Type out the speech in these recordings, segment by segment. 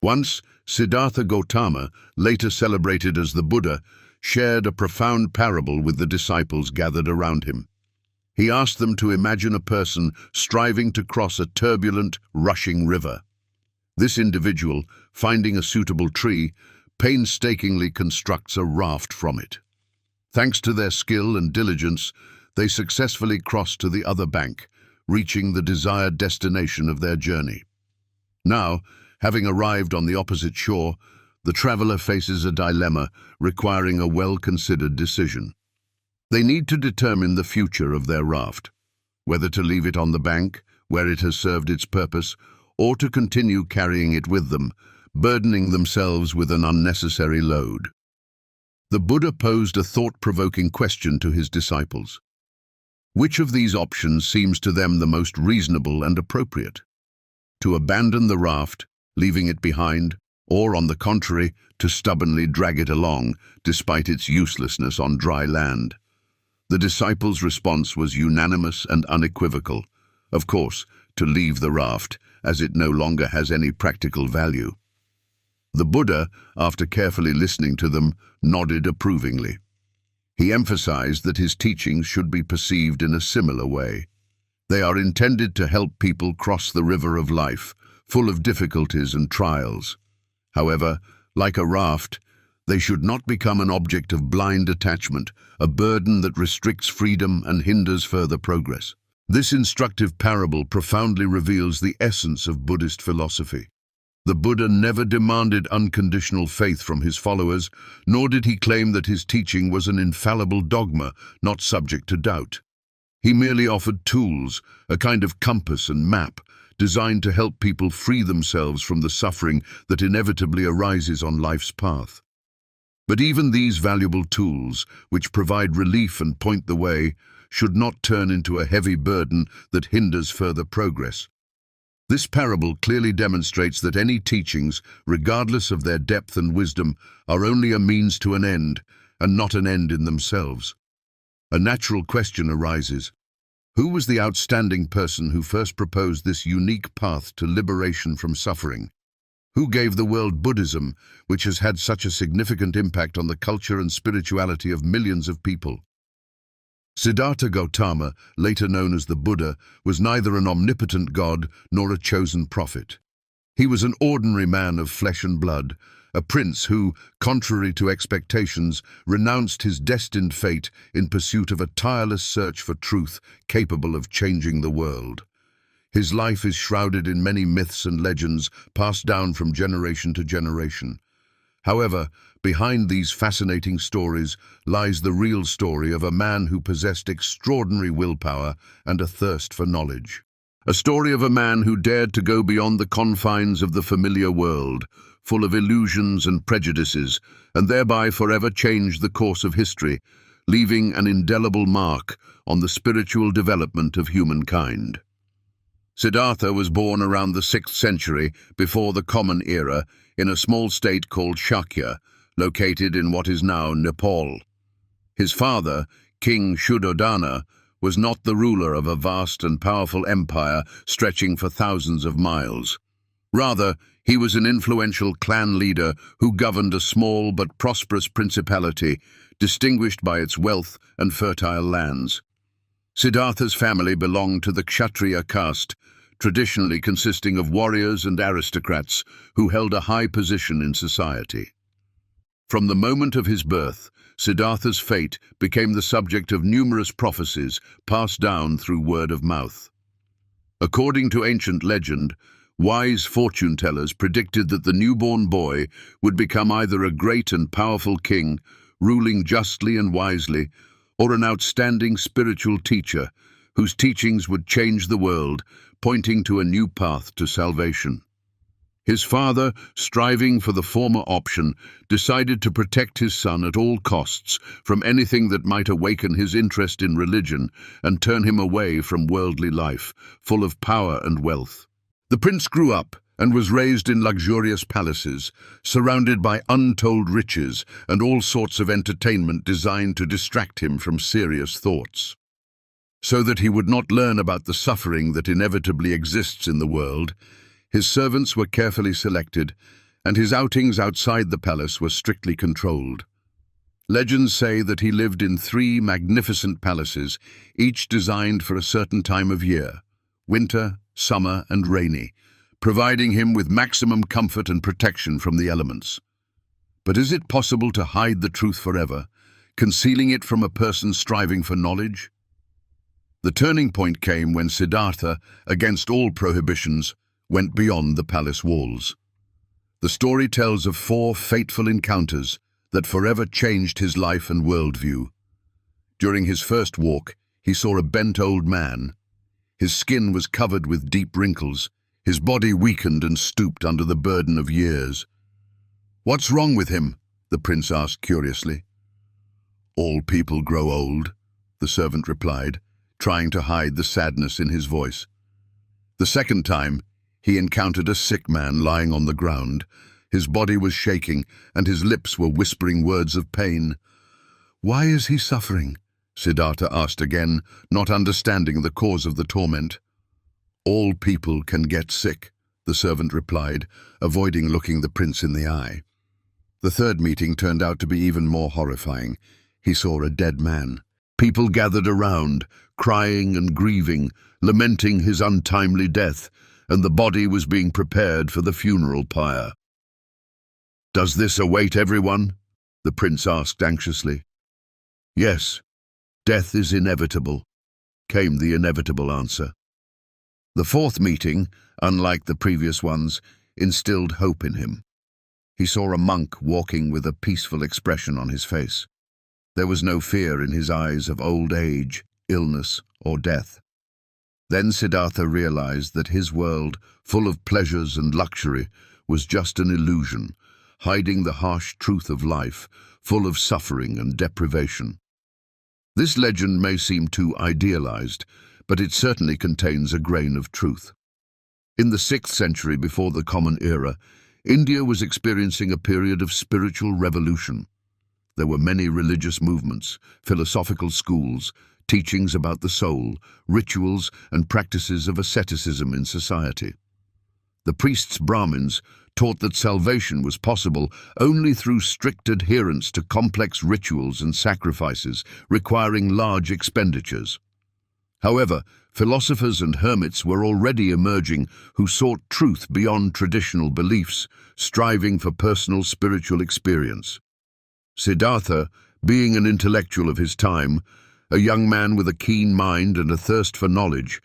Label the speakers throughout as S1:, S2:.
S1: Once, Siddhartha Gautama, later celebrated as the Buddha, shared a profound parable with the disciples gathered around him. He asked them to imagine a person striving to cross a turbulent, rushing river. This individual, finding a suitable tree, painstakingly constructs a raft from it. Thanks to their skill and diligence, they successfully cross to the other bank, reaching the desired destination of their journey. Now, having arrived on the opposite shore, the traveler faces a dilemma requiring a well-considered decision. They need to determine the future of their raft, whether to leave it on the bank, where it has served its purpose, or to continue carrying it with them, burdening themselves with an unnecessary load. The Buddha posed a thought-provoking question to his disciples. Which of these options seems to them the most reasonable and appropriate? To abandon the raft, leaving it behind, or, on the contrary, to stubbornly drag it along, despite its uselessness on dry land? The disciples' response was unanimous and unequivocal. Of course, to leave the raft, as it no longer has any practical value. The Buddha, after carefully listening to them, nodded approvingly. He emphasized that his teachings should be perceived in a similar way. They are intended to help people cross the river of life, full of difficulties and trials. However, like a raft, they should not become an object of blind attachment, a burden that restricts freedom and hinders further progress. This instructive parable profoundly reveals the essence of Buddhist philosophy. The Buddha never demanded unconditional faith from his followers, nor did he claim that his teaching was an infallible dogma, not subject to doubt. He merely offered tools, a kind of compass and map, designed to help people free themselves from the suffering that inevitably arises on life's path. But even these valuable tools, which provide relief and point the way, should not turn into a heavy burden that hinders further progress. This parable clearly demonstrates that any teachings, regardless of their depth and wisdom, are only a means to an end, and not an end in themselves. A natural question arises. Who was the outstanding person who first proposed this unique path to liberation from suffering? Who gave the world Buddhism, which has had such a significant impact on the culture and spirituality of millions of people? Siddhartha Gautama, later known as the Buddha, was neither an omnipotent god nor a chosen prophet. He was an ordinary man of flesh and blood, a prince who, contrary to expectations, renounced his destined fate in pursuit of a tireless search for truth capable of changing the world. His life is shrouded in many myths and legends passed down from generation to generation. However, behind these fascinating stories lies the real story of a man who possessed extraordinary willpower and a thirst for knowledge. A story of a man who dared to go beyond the confines of the familiar world, full of illusions and prejudices, and thereby forever changed the course of history, leaving an indelible mark on the spiritual development of humankind. Siddhartha was born around the 6th century before the Common Era in a small state called Shakya, located in what is now Nepal. His father, King Shuddhodana, was not the ruler of a vast and powerful empire stretching for thousands of miles. Rather, he was an influential clan leader who governed a small but prosperous principality, distinguished by its wealth and fertile lands. Siddhartha's family belonged to the Kshatriya caste, traditionally consisting of warriors and aristocrats who held a high position in society. From the moment of his birth, Siddhartha's fate became the subject of numerous prophecies passed down through word of mouth. According to ancient legend, wise fortune-tellers predicted that the newborn boy would become either a great and powerful king, ruling justly and wisely, or an outstanding spiritual teacher whose teachings would change the world, pointing to a new path to salvation. His father, striving for the former option, decided to protect his son at all costs from anything that might awaken his interest in religion and turn him away from worldly life, full of power and wealth. The prince grew up and was raised in luxurious palaces, surrounded by untold riches and all sorts of entertainment designed to distract him from serious thoughts. So that he would not learn about the suffering that inevitably exists in the world, his servants were carefully selected, and his outings outside the palace were strictly controlled. Legends say that he lived in 3 magnificent palaces, each designed for a certain time of year: winter, summer, and rainy, providing him with maximum comfort and protection from the elements. But is it possible to hide the truth forever, concealing it from a person striving for knowledge? The turning point came when Siddhartha, against all prohibitions, went beyond the palace walls. The story tells of 4 fateful encounters that forever changed his life and worldview. During his first walk, he saw a bent old man. His skin was covered with deep wrinkles, his body weakened and stooped under the burden of years. "What's wrong with him?" the prince asked curiously. "All people grow old," the servant replied, trying to hide the sadness in his voice. The second time, he encountered a sick man lying on the ground. His body was shaking, and his lips were whispering words of pain. "Why is he suffering?" Siddhartha asked again, not understanding the cause of the torment. "All people can get sick," the servant replied, avoiding looking the prince in the eye. The third meeting turned out to be even more horrifying. He saw a dead man. People gathered around, crying and grieving, lamenting his untimely death, and the body was being prepared for the funeral pyre. "Does this await everyone?" the prince asked anxiously. "Yes, death is inevitable," came the inevitable answer. The fourth meeting, unlike the previous ones, instilled hope in him. He saw a monk walking with a peaceful expression on his face. There was no fear in his eyes of old age, illness, or death. Then Siddhartha realized that his world, full of pleasures and luxury, was just an illusion, hiding the harsh truth of life, full of suffering and deprivation. This legend may seem too idealized, but it certainly contains a grain of truth. In the 6th century before the Common Era, India was experiencing a period of spiritual revolution. There were many religious movements, philosophical schools, teachings about the soul, rituals and practices of asceticism in society. The priests Brahmins taught that salvation was possible only through strict adherence to complex rituals and sacrifices, requiring large expenditures. However, philosophers and hermits were already emerging who sought truth beyond traditional beliefs, striving for personal spiritual experience. Siddhartha, being an intellectual of his time, a young man with a keen mind and a thirst for knowledge,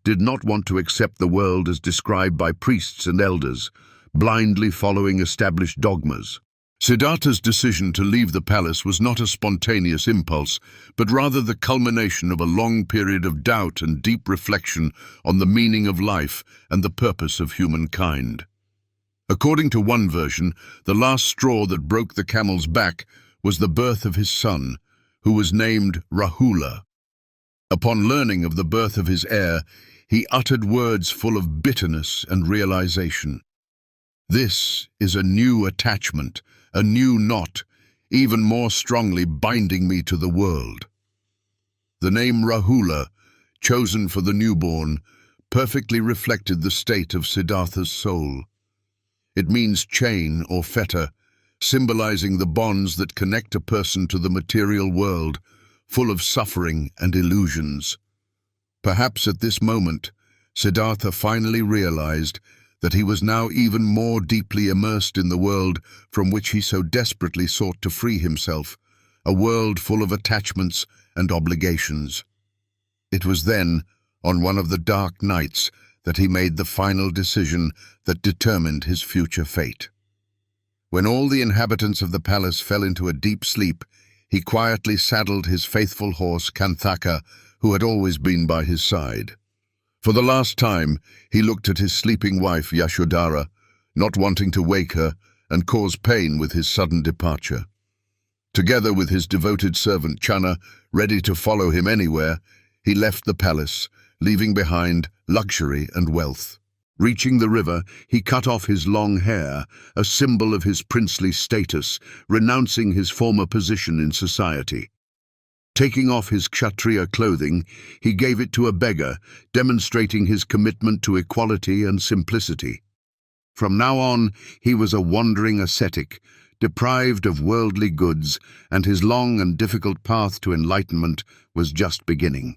S1: did not want to accept the world as described by priests and elders, blindly following established dogmas. Siddhartha's decision to leave the palace was not a spontaneous impulse, but rather the culmination of a long period of doubt and deep reflection on the meaning of life and the purpose of humankind. According to one version, the last straw that broke the camel's back was the birth of his son, who was named Rahula. Upon learning of the birth of his heir, he uttered words full of bitterness and realization. "This is a new attachment, a new knot, even more strongly binding me to the world." The name Rahula, chosen for the newborn, perfectly reflected the state of Siddhartha's soul. It means chain or fetter, symbolizing the bonds that connect a person to the material world, full of suffering and illusions. Perhaps at this moment, Siddhartha finally realized that he was now even more deeply immersed in the world from which he so desperately sought to free himself, a world full of attachments and obligations. It was then, on one of the dark nights, that he made the final decision that determined his future fate. When all the inhabitants of the palace fell into a deep sleep, he quietly saddled his faithful horse Kanthaka, who had always been by his side. For the last time, he looked at his sleeping wife Yashodhara, not wanting to wake her and cause pain with his sudden departure. Together with his devoted servant Channa, ready to follow him anywhere, he left the palace, leaving behind luxury and wealth. Reaching the river, he cut off his long hair, a symbol of his princely status, renouncing his former position in society. Taking off his kshatriya clothing, he gave it to a beggar, demonstrating his commitment to equality and simplicity. From now on, he was a wandering ascetic, deprived of worldly goods, and his long and difficult path to enlightenment was just beginning.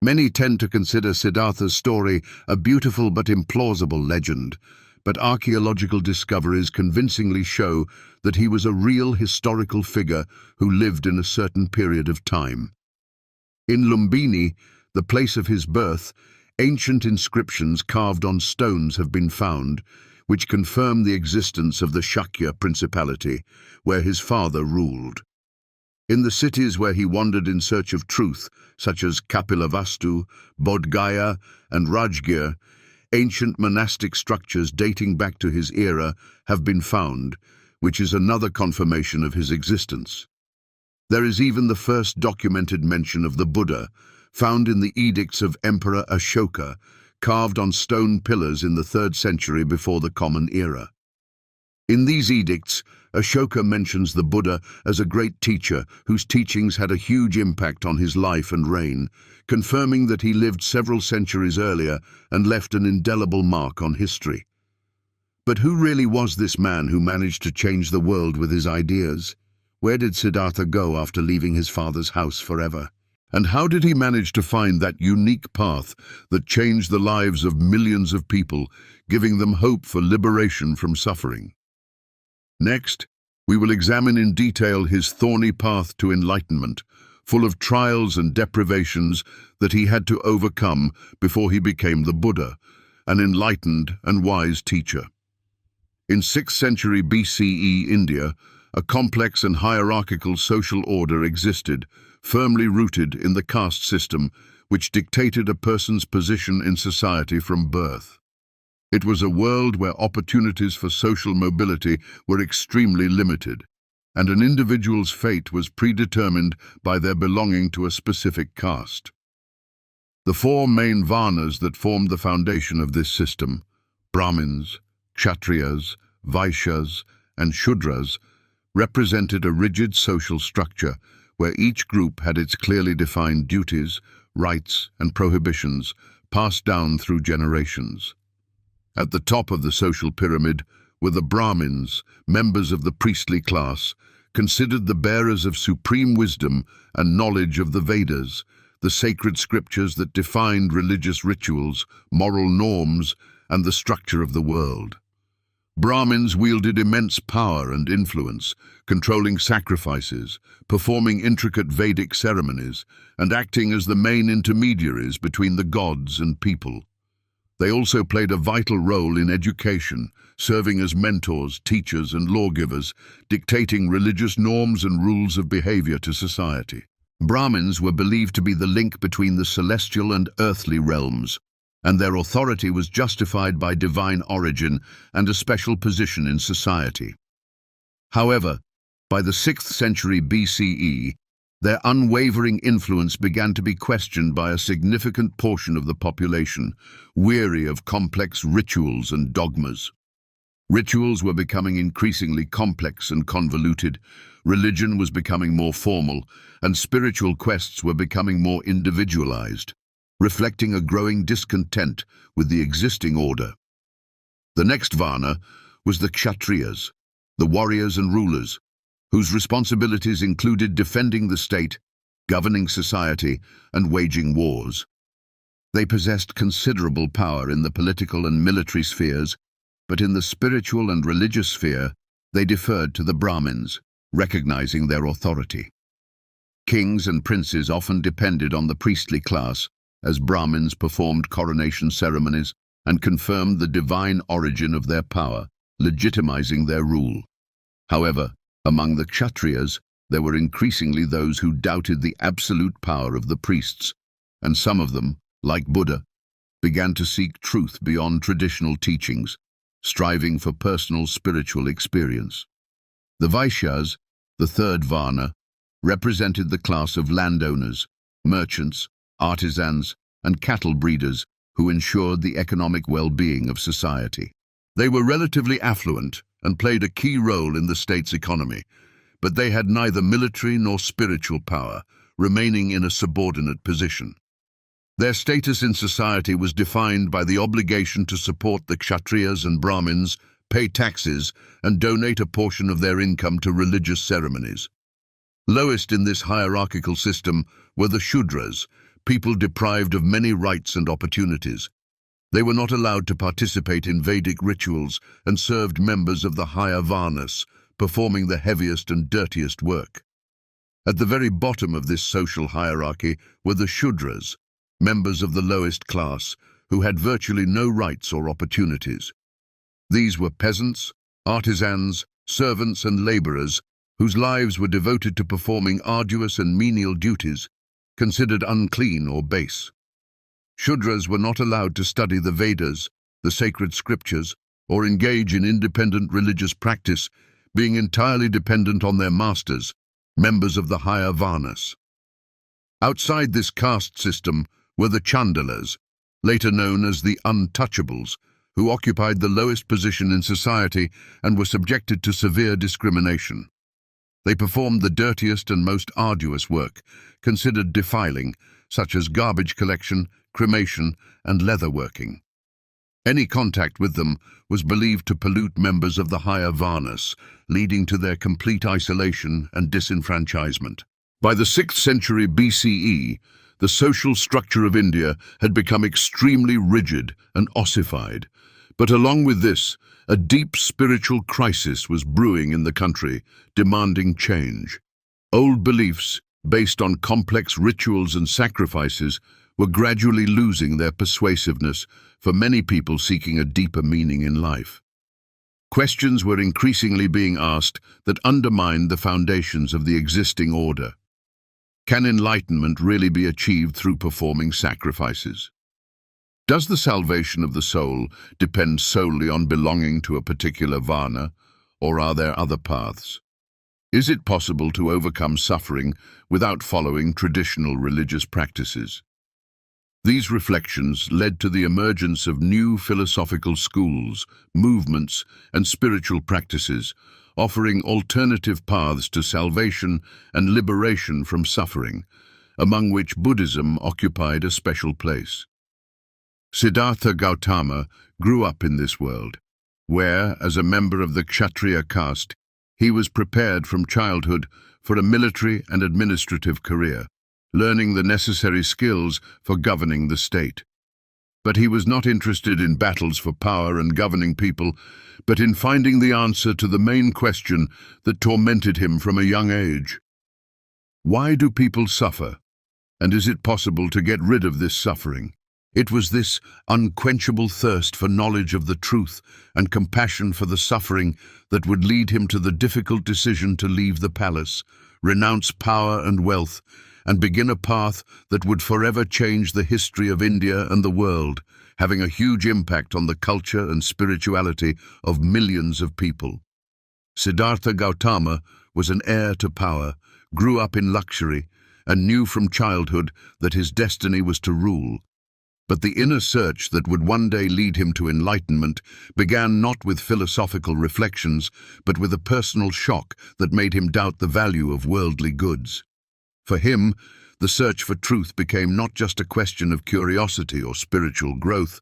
S1: Many tend to consider Siddhartha's story a beautiful but implausible legend, but archaeological discoveries convincingly show that he was a real historical figure who lived in a certain period of time. In Lumbini, the place of his birth, ancient inscriptions carved on stones have been found, which confirm the existence of the Shakya principality, where his father ruled. In the cities where he wandered in search of truth, such as Kapilavastu, Bodh Gaya, and Rajgir, ancient monastic structures dating back to his era have been found, which is another confirmation of his existence. There is even the first documented mention of the Buddha, found in the edicts of Emperor Ashoka, carved on stone pillars in the 3rd century before the Common Era. In these edicts, Ashoka mentions the Buddha as a great teacher whose teachings had a huge impact on his life and reign, confirming that he lived several centuries earlier and left an indelible mark on history. But who really was this man who managed to change the world with his ideas? Where did Siddhartha go after leaving his father's house forever? And how did he manage to find that unique path that changed the lives of millions of people, giving them hope for liberation from suffering? Next, we will examine in detail his thorny path to enlightenment, full of trials and deprivations that he had to overcome before he became the Buddha, an enlightened and wise teacher. In 6th century BCE India, a complex and hierarchical social order existed, firmly rooted in the caste system, which dictated a person's position in society from birth. It was a world where opportunities for social mobility were extremely limited, and an individual's fate was predetermined by their belonging to a specific caste. The 4 main varnas that formed the foundation of this system, Brahmins, Kshatriyas, Vaishyas, and Shudras, represented a rigid social structure where each group had its clearly defined duties, rights, and prohibitions passed down through generations. At the top of the social pyramid were the Brahmins, members of the priestly class, considered the bearers of supreme wisdom and knowledge of the Vedas, the sacred scriptures that defined religious rituals, moral norms, and the structure of the world. Brahmins wielded immense power and influence, controlling sacrifices, performing intricate Vedic ceremonies, and acting as the main intermediaries between the gods and people. They also played a vital role in education, serving as mentors, teachers, and lawgivers, dictating religious norms and rules of behavior to society. Brahmins were believed to be the link between the celestial and earthly realms, and their authority was justified by divine origin and a special position in society. However, by the 6th century BCE, their unwavering influence began to be questioned by a significant portion of the population, weary of complex rituals and dogmas. Rituals were becoming increasingly complex and convoluted, religion was becoming more formal, and spiritual quests were becoming more individualized, reflecting a growing discontent with the existing order. The next Varna was the Kshatriyas, the warriors and rulers, whose responsibilities included defending the state, governing society, and waging wars. They possessed considerable power in the political and military spheres, but in the spiritual and religious sphere, they deferred to the Brahmins, recognizing their authority. Kings and princes often depended on the priestly class, as Brahmins performed coronation ceremonies and confirmed the divine origin of their power, legitimizing their rule. However, among the Kshatriyas, there were increasingly those who doubted the absolute power of the priests, and some of them, like Buddha, began to seek truth beyond traditional teachings, striving for personal spiritual experience. The Vaishyas, the 3rd Varna, represented the class of landowners, merchants, artisans, and cattle breeders who ensured the economic well-being of society. They were relatively affluent and played a key role in the state's economy, but they had neither military nor spiritual power, remaining in a subordinate position. Their status in society was defined by the obligation to support the Kshatriyas and Brahmins, pay taxes, and donate a portion of their income to religious ceremonies. Lowest in this hierarchical system were the Shudras, people deprived of many rights and opportunities. They were not allowed to participate in Vedic rituals and served members of the higher Varnas, performing the heaviest and dirtiest work. At the very bottom of this social hierarchy were the Shudras, members of the lowest class, who had virtually no rights or opportunities. These were peasants, artisans, servants and laborers, whose lives were devoted to performing arduous and menial duties, considered unclean or base. Shudras were not allowed to study the Vedas, the sacred scriptures, or engage in independent religious practice, being entirely dependent on their masters, members of the higher Varnas. Outside this caste system were the Chandalas, later known as the Untouchables, who occupied the lowest position in society and were subjected to severe discrimination. They performed the dirtiest and most arduous work, considered defiling, such as garbage collection, cremation, and leatherworking. Any contact with them was believed to pollute members of the higher Varnas, leading to their complete isolation and disenfranchisement. By the 6th century BCE, the social structure of India had become extremely rigid and ossified. But along with this, a deep spiritual crisis was brewing in the country, demanding change. Old beliefs, based on complex rituals and sacrifices, were gradually losing their persuasiveness for many people seeking a deeper meaning in life. Questions were increasingly being asked that undermined the foundations of the existing order. Can enlightenment really be achieved through performing sacrifices? Does the salvation of the soul depend solely on belonging to a particular Varna, or are there other paths? Is it possible to overcome suffering without following traditional religious practices? These reflections led to the emergence of new philosophical schools, movements, and spiritual practices, offering alternative paths to salvation and liberation from suffering, among which Buddhism occupied a special place. Siddhartha Gautama grew up in this world, where, as a member of the Kshatriya caste, he was prepared from childhood for a military and administrative career, learning the necessary skills for governing the state. But he was not interested in battles for power and governing people, but in finding the answer to the main question that tormented him from a young age. Why do people suffer? And is it possible to get rid of this suffering? It was this unquenchable thirst for knowledge of the truth and compassion for the suffering that would lead him to the difficult decision to leave the palace, renounce power and wealth, and begin a path that would forever change the history of India and the world, having a huge impact on the culture and spirituality of millions of people. Siddhartha Gautama was an heir to power, grew up in luxury, and knew from childhood that his destiny was to rule. But the inner search that would one day lead him to enlightenment began not with philosophical reflections, but with a personal shock that made him doubt the value of worldly goods. For him, the search for truth became not just a question of curiosity or spiritual growth,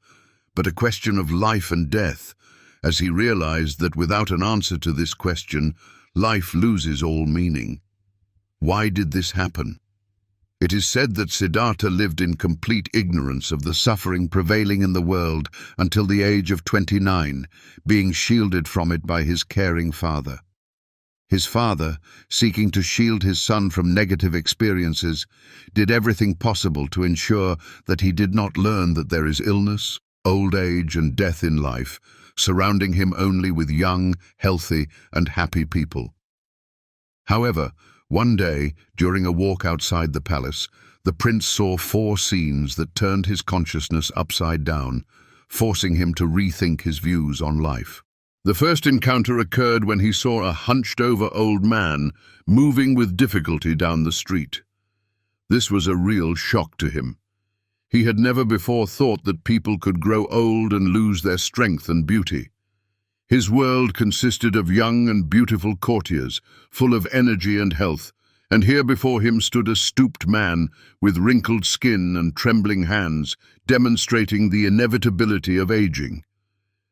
S1: but a question of life and death, as he realized that without an answer to this question, life loses all meaning. Why did this happen? It is said that Siddhartha lived in complete ignorance of the suffering prevailing in the world until the age of 29, being shielded from it by his caring father. His father, seeking to shield his son from negative experiences, did everything possible to ensure that he did not learn that there is illness, old age, and death in life, surrounding him only with young, healthy, and happy people. However, one day, during a walk outside the palace, the prince saw 4 scenes that turned his consciousness upside down, forcing him to rethink his views on life. The first encounter occurred when he saw a hunched-over old man moving with difficulty down the street. This was a real shock to him. He had never before thought that people could grow old and lose their strength and beauty. His world consisted of young and beautiful courtiers, full of energy and health, And here before him stood a stooped man with wrinkled skin and trembling hands, demonstrating the inevitability of aging.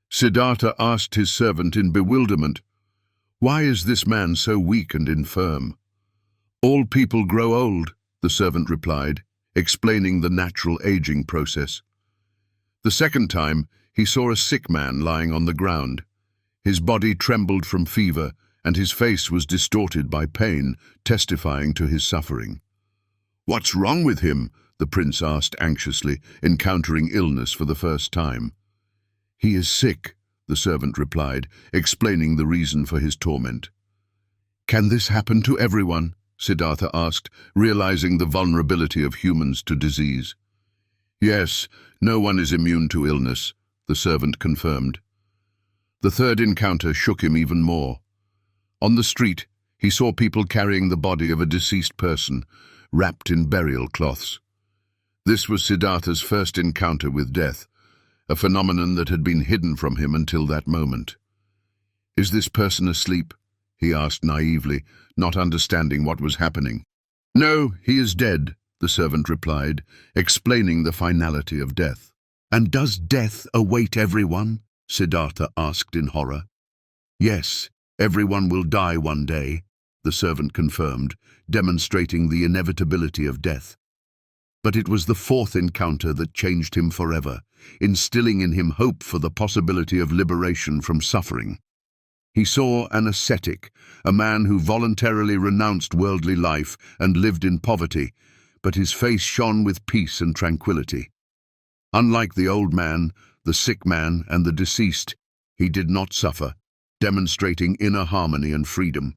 S1: Siddhartha asked his servant in bewilderment, "Why is this man so weak and infirm?" "All people grow old," the servant replied, explaining the natural aging process. The second time, he saw a sick man lying on the ground. His body trembled from fever, and his face was distorted by pain, testifying to his suffering. "What's wrong with him?" the prince asked anxiously, encountering illness for the first time. "He is sick," the servant replied, explaining the reason for his torment. "Can this happen to everyone?" Siddhartha asked, realizing the vulnerability of humans to disease. "Yes, no one is immune to illness," the servant confirmed. The third encounter shook him even more. On the street, he saw people carrying the body of a deceased person, wrapped in burial cloths. This was Siddhartha's first encounter with death, a phenomenon that had been hidden from him until that moment. "Is this person asleep?" he asked naively, not understanding what was happening. "No, he is dead," the servant replied, explaining the finality of death. "And does death await everyone?" Siddhartha asked in horror. "Yes, everyone will die one day," the servant confirmed, demonstrating the inevitability of death. But it was the fourth encounter that changed him forever, instilling in him hope for the possibility of liberation from suffering. He saw an ascetic, a man who voluntarily renounced worldly life and lived in poverty, but his face shone with peace and tranquility. Unlike the old man, the sick man, and the deceased, he did not suffer, demonstrating inner harmony and freedom.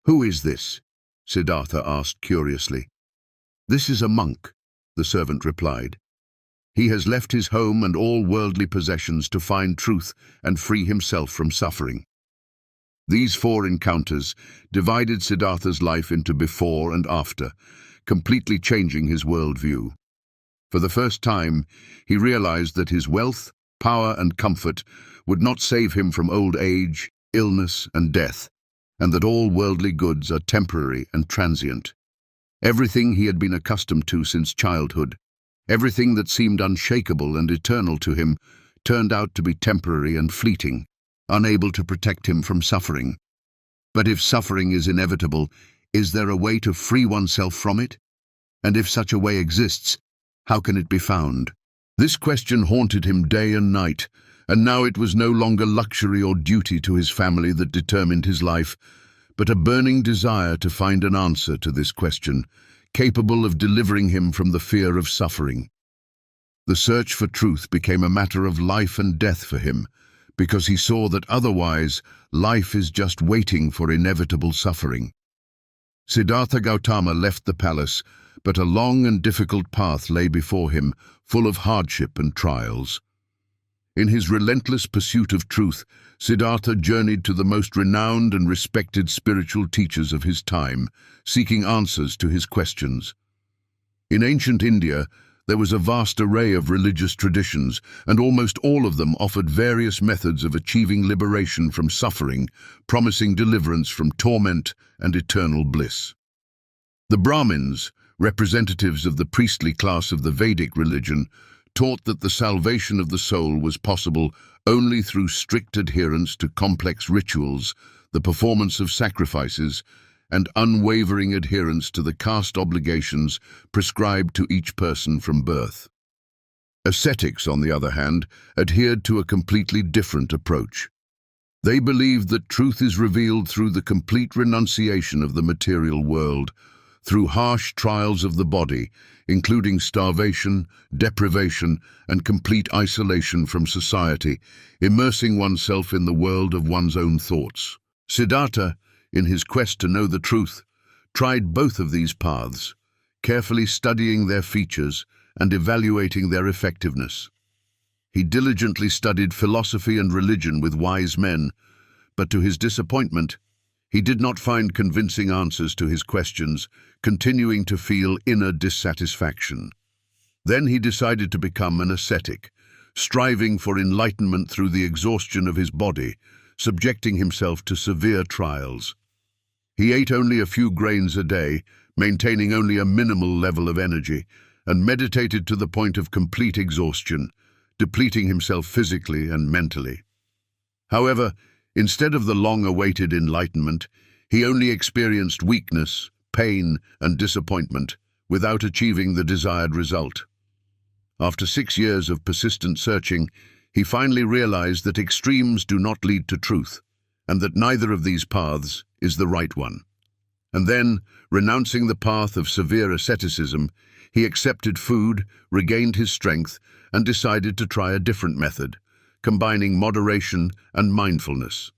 S1: "Who is this?" Siddhartha asked curiously. "This is a monk," the servant replied. "He has left his home and all worldly possessions to find truth and free himself from suffering." These four encounters divided Siddhartha's life into before and after, completely changing his worldview. For the first time, he realized that his wealth, power, and comfort would not save him from old age, illness, and death, and that all worldly goods are temporary and transient. Everything he had been accustomed to since childhood, everything that seemed unshakable and eternal to him, turned out to be temporary and fleeting, unable to protect him from suffering. But if suffering is inevitable, is there a way to free oneself from it? And if such a way exists, how can it be found? This question haunted him day and night, and now it was no longer luxury or duty to his family that determined his life, but a burning desire to find an answer to this question, capable of delivering him from the fear of suffering. The search for truth became a matter of life and death for him, because he saw that otherwise life is just waiting for inevitable suffering. Siddhartha Gautama left the palace, but a long and difficult path lay before him, full of hardship and trials. In his relentless pursuit of truth, Siddhartha journeyed to the most renowned and respected spiritual teachers of his time, seeking answers to his questions. In ancient India, there was a vast array of religious traditions, and almost all of them offered various methods of achieving liberation from suffering, promising deliverance from torment and eternal bliss. The Brahmins, representatives of the priestly class of the Vedic religion, taught that the salvation of the soul was possible only through strict adherence to complex rituals, the performance of sacrifices, and unwavering adherence to the caste obligations prescribed to each person from birth. Ascetics, on the other hand, adhered to a completely different approach. They believed that truth is revealed through the complete renunciation of the material world, through harsh trials of the body, including starvation, deprivation, and complete isolation from society, immersing oneself in the world of one's own thoughts. Siddhartha, in his quest to know the truth, tried both of these paths, carefully studying their features and evaluating their effectiveness. He diligently studied philosophy and religion with wise men, but to his disappointment, he did not find convincing answers to his questions, continuing to feel inner dissatisfaction. Then he decided to become an ascetic, striving for enlightenment through the exhaustion of his body, subjecting himself to severe trials. He ate only a few grains a day, maintaining only a minimal level of energy, and meditated to the point of complete exhaustion, depleting himself physically and mentally. However, instead of the long-awaited enlightenment, he only experienced weakness, pain, and disappointment without achieving the desired result. After 6 years of persistent searching, he finally realized that extremes do not lead to truth, and that neither of these paths is the right one. And then, renouncing the path of severe asceticism, he accepted food, regained his strength, and decided to try a different method, combining moderation and mindfulness.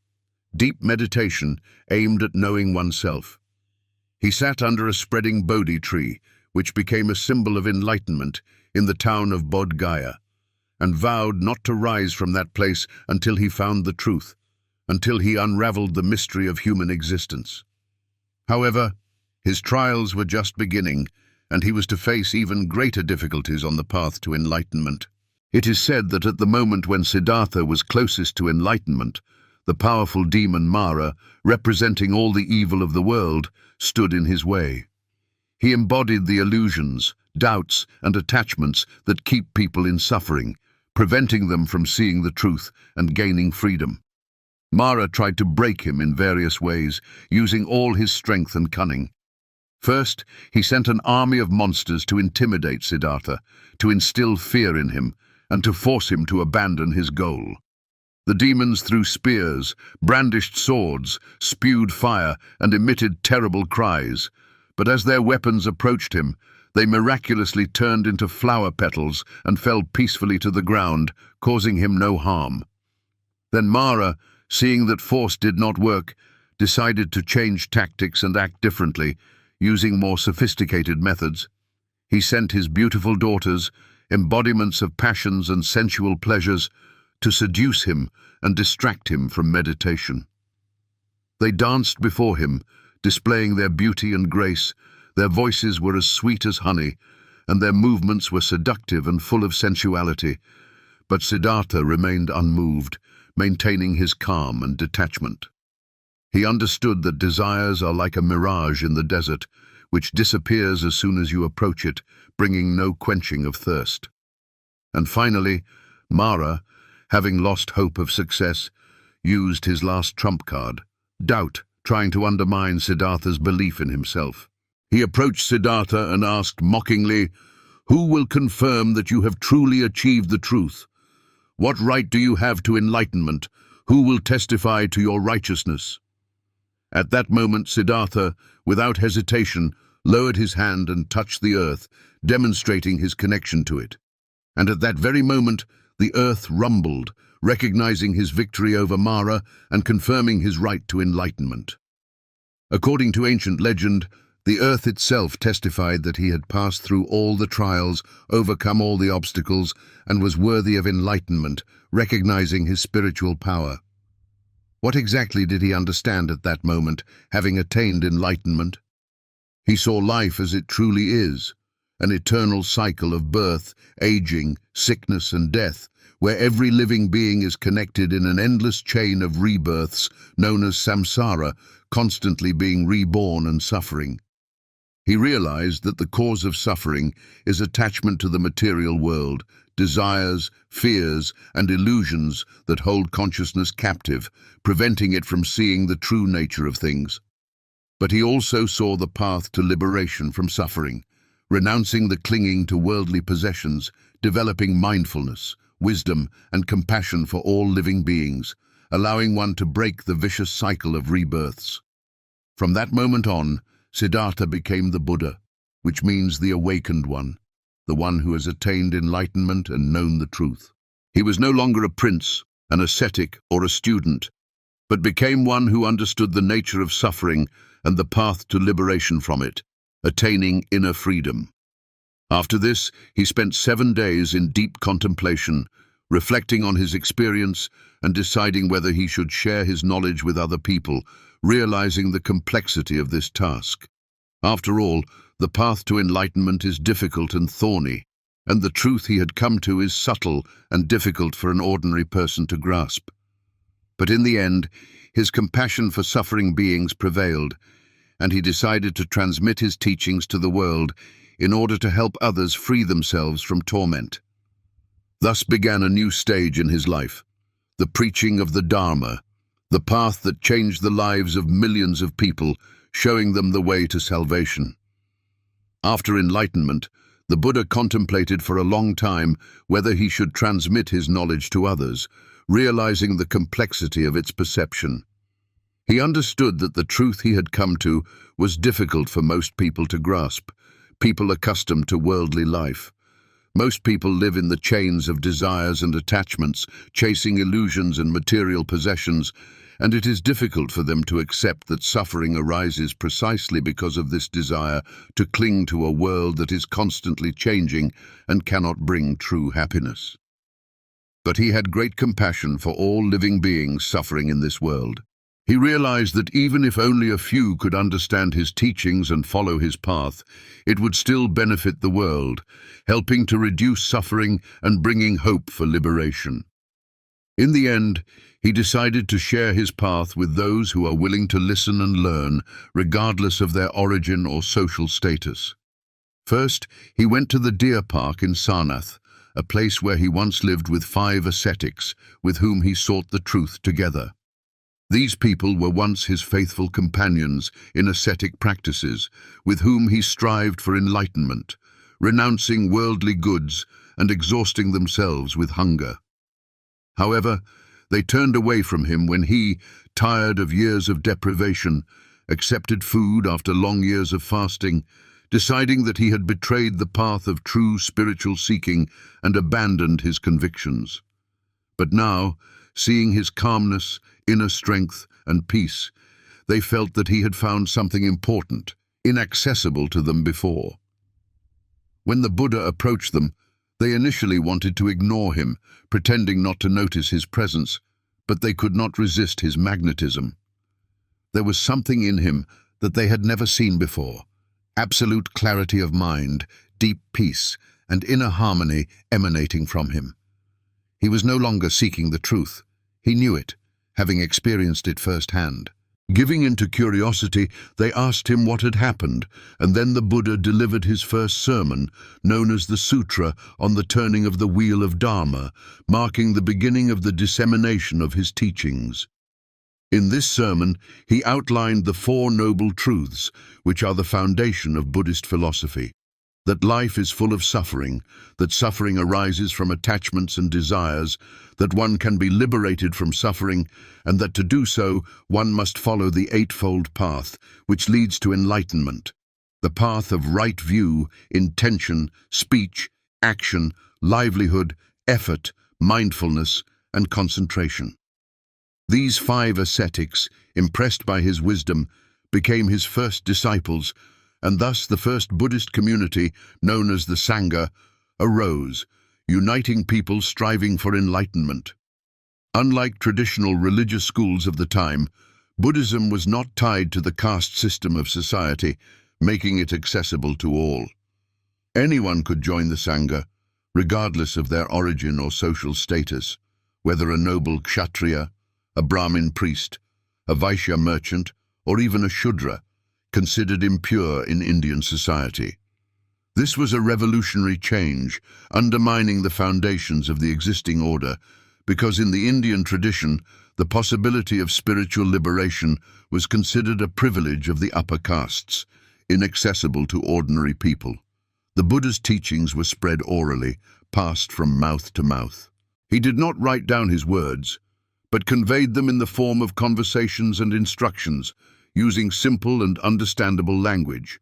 S1: Deep meditation aimed at knowing oneself. He sat under a spreading Bodhi tree, which became a symbol of enlightenment in the town of Bodh Gaya, and vowed not to rise from that place until he found the truth, until he unraveled the mystery of human existence. However, his trials were just beginning, and he was to face even greater difficulties on the path to enlightenment. It is said that at the moment when Siddhartha was closest to enlightenment, the powerful demon Mara, representing all the evil of the world, stood in his way. He embodied the illusions, doubts, and attachments that keep people in suffering, preventing them from seeing the truth and gaining freedom. Mara tried to break him in various ways, using all his strength and cunning. First, he sent an army of monsters to intimidate Siddhartha, to instill fear in him, and to force him to abandon his goal. The demons threw spears, brandished swords, spewed fire, and emitted terrible cries. But as their weapons approached him, they miraculously turned into flower petals and fell peacefully to the ground, causing him no harm. Then Mara, seeing that force did not work, decided to change tactics and act differently, using more sophisticated methods. He sent his beautiful daughters, embodiments of passions and sensual pleasures, to seduce him and distract him from meditation. They danced before him, displaying their beauty and grace. Their voices were as sweet as honey, and their movements were seductive and full of sensuality. But Siddhartha remained unmoved, maintaining his calm and detachment. He understood that desires are like a mirage in the desert, which disappears as soon as you approach it, bringing no quenching of thirst. And finally, Mara, having lost hope of success, used his last trump card, doubt, trying to undermine Siddhartha's belief in himself. He approached Siddhartha and asked mockingly, "Who will confirm that you have truly achieved the truth? What right do you have to enlightenment? Who will testify to your righteousness?" At that moment, Siddhartha, without hesitation, lowered his hand and touched the earth, demonstrating his connection to it. And at that very moment, the earth rumbled, recognizing his victory over Mara and confirming his right to enlightenment. According to ancient legend, the earth itself testified that he had passed through all the trials, overcome all the obstacles, and was worthy of enlightenment, recognizing his spiritual power. What exactly did he understand at that moment, having attained enlightenment? He saw life as it truly is, an eternal cycle of birth, aging, sickness, and death, where every living being is connected in an endless chain of rebirths known as samsara, constantly being reborn and suffering. He realized that the cause of suffering is attachment to the material world, desires, fears, and illusions that hold consciousness captive, preventing it from seeing the true nature of things. But he also saw the path to liberation from suffering, renouncing the clinging to worldly possessions, developing mindfulness, wisdom, and compassion for all living beings, allowing one to break the vicious cycle of rebirths. From that moment on, Siddhartha became the Buddha, which means the awakened one, the one who has attained enlightenment and known the truth. He was no longer a prince, an ascetic, or a student, but became one who understood the nature of suffering and the path to liberation from it, attaining inner freedom. After this, he spent 7 days in deep contemplation, reflecting on his experience and deciding whether he should share his knowledge with other people, realizing the complexity of this task. After all, the path to enlightenment is difficult and thorny, and the truth he had come to is subtle and difficult for an ordinary person to grasp. But in the end, his compassion for suffering beings prevailed. and he decided to transmit his teachings to the world in order to help others free themselves from torment. Thus began a new stage in his life, the preaching of the Dharma, the path that changed the lives of millions of people, showing them the way to salvation. After enlightenment, the Buddha contemplated for a long time whether he should transmit his knowledge to others, realizing the complexity of its perception. He understood that the truth he had come to was difficult for most people to grasp, people accustomed to worldly life. Most people live in the chains of desires and attachments, chasing illusions and material possessions, and it is difficult for them to accept that suffering arises precisely because of this desire to cling to a world that is constantly changing and cannot bring true happiness. But he had great compassion for all living beings suffering in this world. He realized that even if only a few could understand his teachings and follow his path, it would still benefit the world, helping to reduce suffering and bringing hope for liberation. In the end, he decided to share his path with those who are willing to listen and learn, regardless of their origin or social status. First, he went to the deer park in Sarnath, a place where he once lived with 5 ascetics, with whom he sought the truth together. These people were once his faithful companions in ascetic practices, with whom he strived for enlightenment, renouncing worldly goods and exhausting themselves with hunger. However, they turned away from him when he, tired of years of deprivation, accepted food after long years of fasting, deciding that he had betrayed the path of true spiritual seeking and abandoned his convictions. But now, seeing his calmness, inner strength, and peace, they felt that he had found something important, inaccessible to them before. When the Buddha approached them, they initially wanted to ignore him, pretending not to notice his presence, but they could not resist his magnetism. There was something in him that they had never seen before, absolute clarity of mind, deep peace, and inner harmony emanating from him. He was no longer seeking the truth. He knew it, having experienced it firsthand. Giving into curiosity, they asked him what had happened, and then the Buddha delivered his first sermon, known as the Sutra on the Turning of the Wheel of Dharma, marking the beginning of the dissemination of his teachings. In this sermon, he outlined the 4 noble truths, which are the foundation of Buddhist philosophy. That life is full of suffering, that suffering arises from attachments and desires, that one can be liberated from suffering, and that to do so, one must follow the 8-fold path, which leads to enlightenment. The path of right view, intention, speech, action, livelihood, effort, mindfulness, and concentration. These 5 ascetics, impressed by his wisdom, became his first disciples, and thus the first Buddhist community, known as the Sangha, arose, uniting people striving for enlightenment. Unlike traditional religious schools of the time, Buddhism was not tied to the caste system of society, making it accessible to all. Anyone could join the Sangha, regardless of their origin or social status, whether a noble kshatriya, a Brahmin priest, a Vaishya merchant, or even a Shudra, considered impure in Indian society. This was a revolutionary change, undermining the foundations of the existing order, because in the Indian tradition, the possibility of spiritual liberation was considered a privilege of the upper castes, inaccessible to ordinary people. The Buddha's teachings were spread orally, passed from mouth to mouth. He did not write down his words, but conveyed them in the form of conversations and instructions, using simple and understandable language.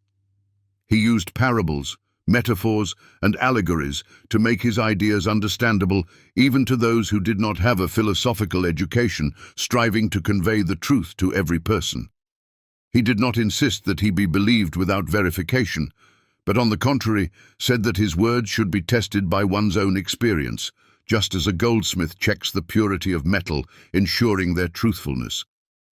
S1: He used parables, metaphors, and allegories to make his ideas understandable even to those who did not have a philosophical education, striving to convey the truth to every person. He did not insist that he be believed without verification, but on the contrary, said that his words should be tested by one's own experience, just as a goldsmith checks the purity of metal, ensuring their truthfulness.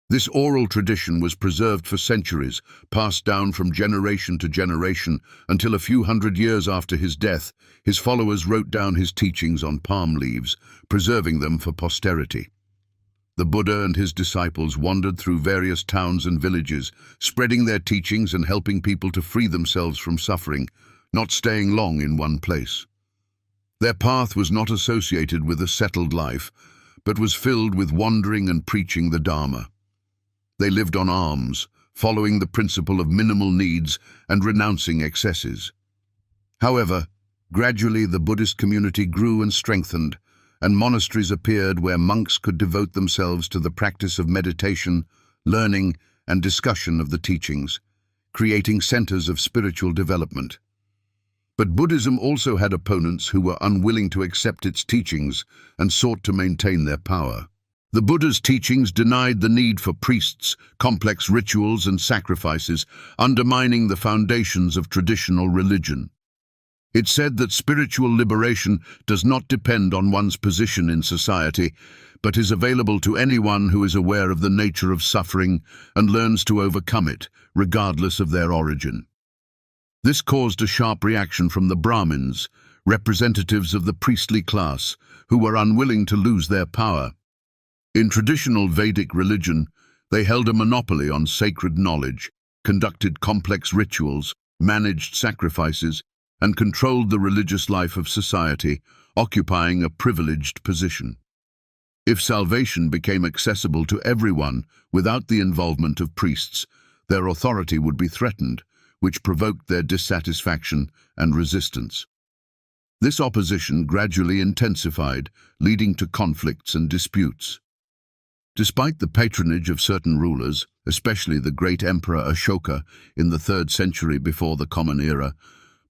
S1: This oral tradition was preserved for centuries, passed down from generation to generation, until a few hundred years after his death, his followers wrote down his teachings on palm leaves, preserving them for posterity. The Buddha and his disciples wandered through various towns and villages, spreading their teachings and helping people to free themselves from suffering, not staying long in one place. Their path was not associated with a settled life, but was filled with wandering and preaching the Dharma. They lived on alms, following the principle of minimal needs and renouncing excesses. However, gradually the Buddhist community grew and strengthened, and monasteries appeared where monks could devote themselves to the practice of meditation, learning, and discussion of the teachings, creating centers of spiritual development. But Buddhism also had opponents who were unwilling to accept its teachings and sought to maintain their power. The Buddha's teachings denied the need for priests, complex rituals, and sacrifices, undermining the foundations of traditional religion. It said that spiritual liberation does not depend on one's position in society, but is available to anyone who is aware of the nature of suffering and learns to overcome it, regardless of their origin. This caused a sharp reaction from the Brahmins, representatives of the priestly class, who were unwilling to lose their power. In traditional Vedic religion, they held a monopoly on sacred knowledge, conducted complex rituals, managed sacrifices, and controlled the religious life of society, occupying a privileged position. If salvation became accessible to everyone without the involvement of priests, their authority would be threatened, which provoked their dissatisfaction and resistance. This opposition gradually intensified, leading to conflicts and disputes. Despite the patronage of certain rulers, especially the great Emperor Ashoka in the 3rd century before the Common Era,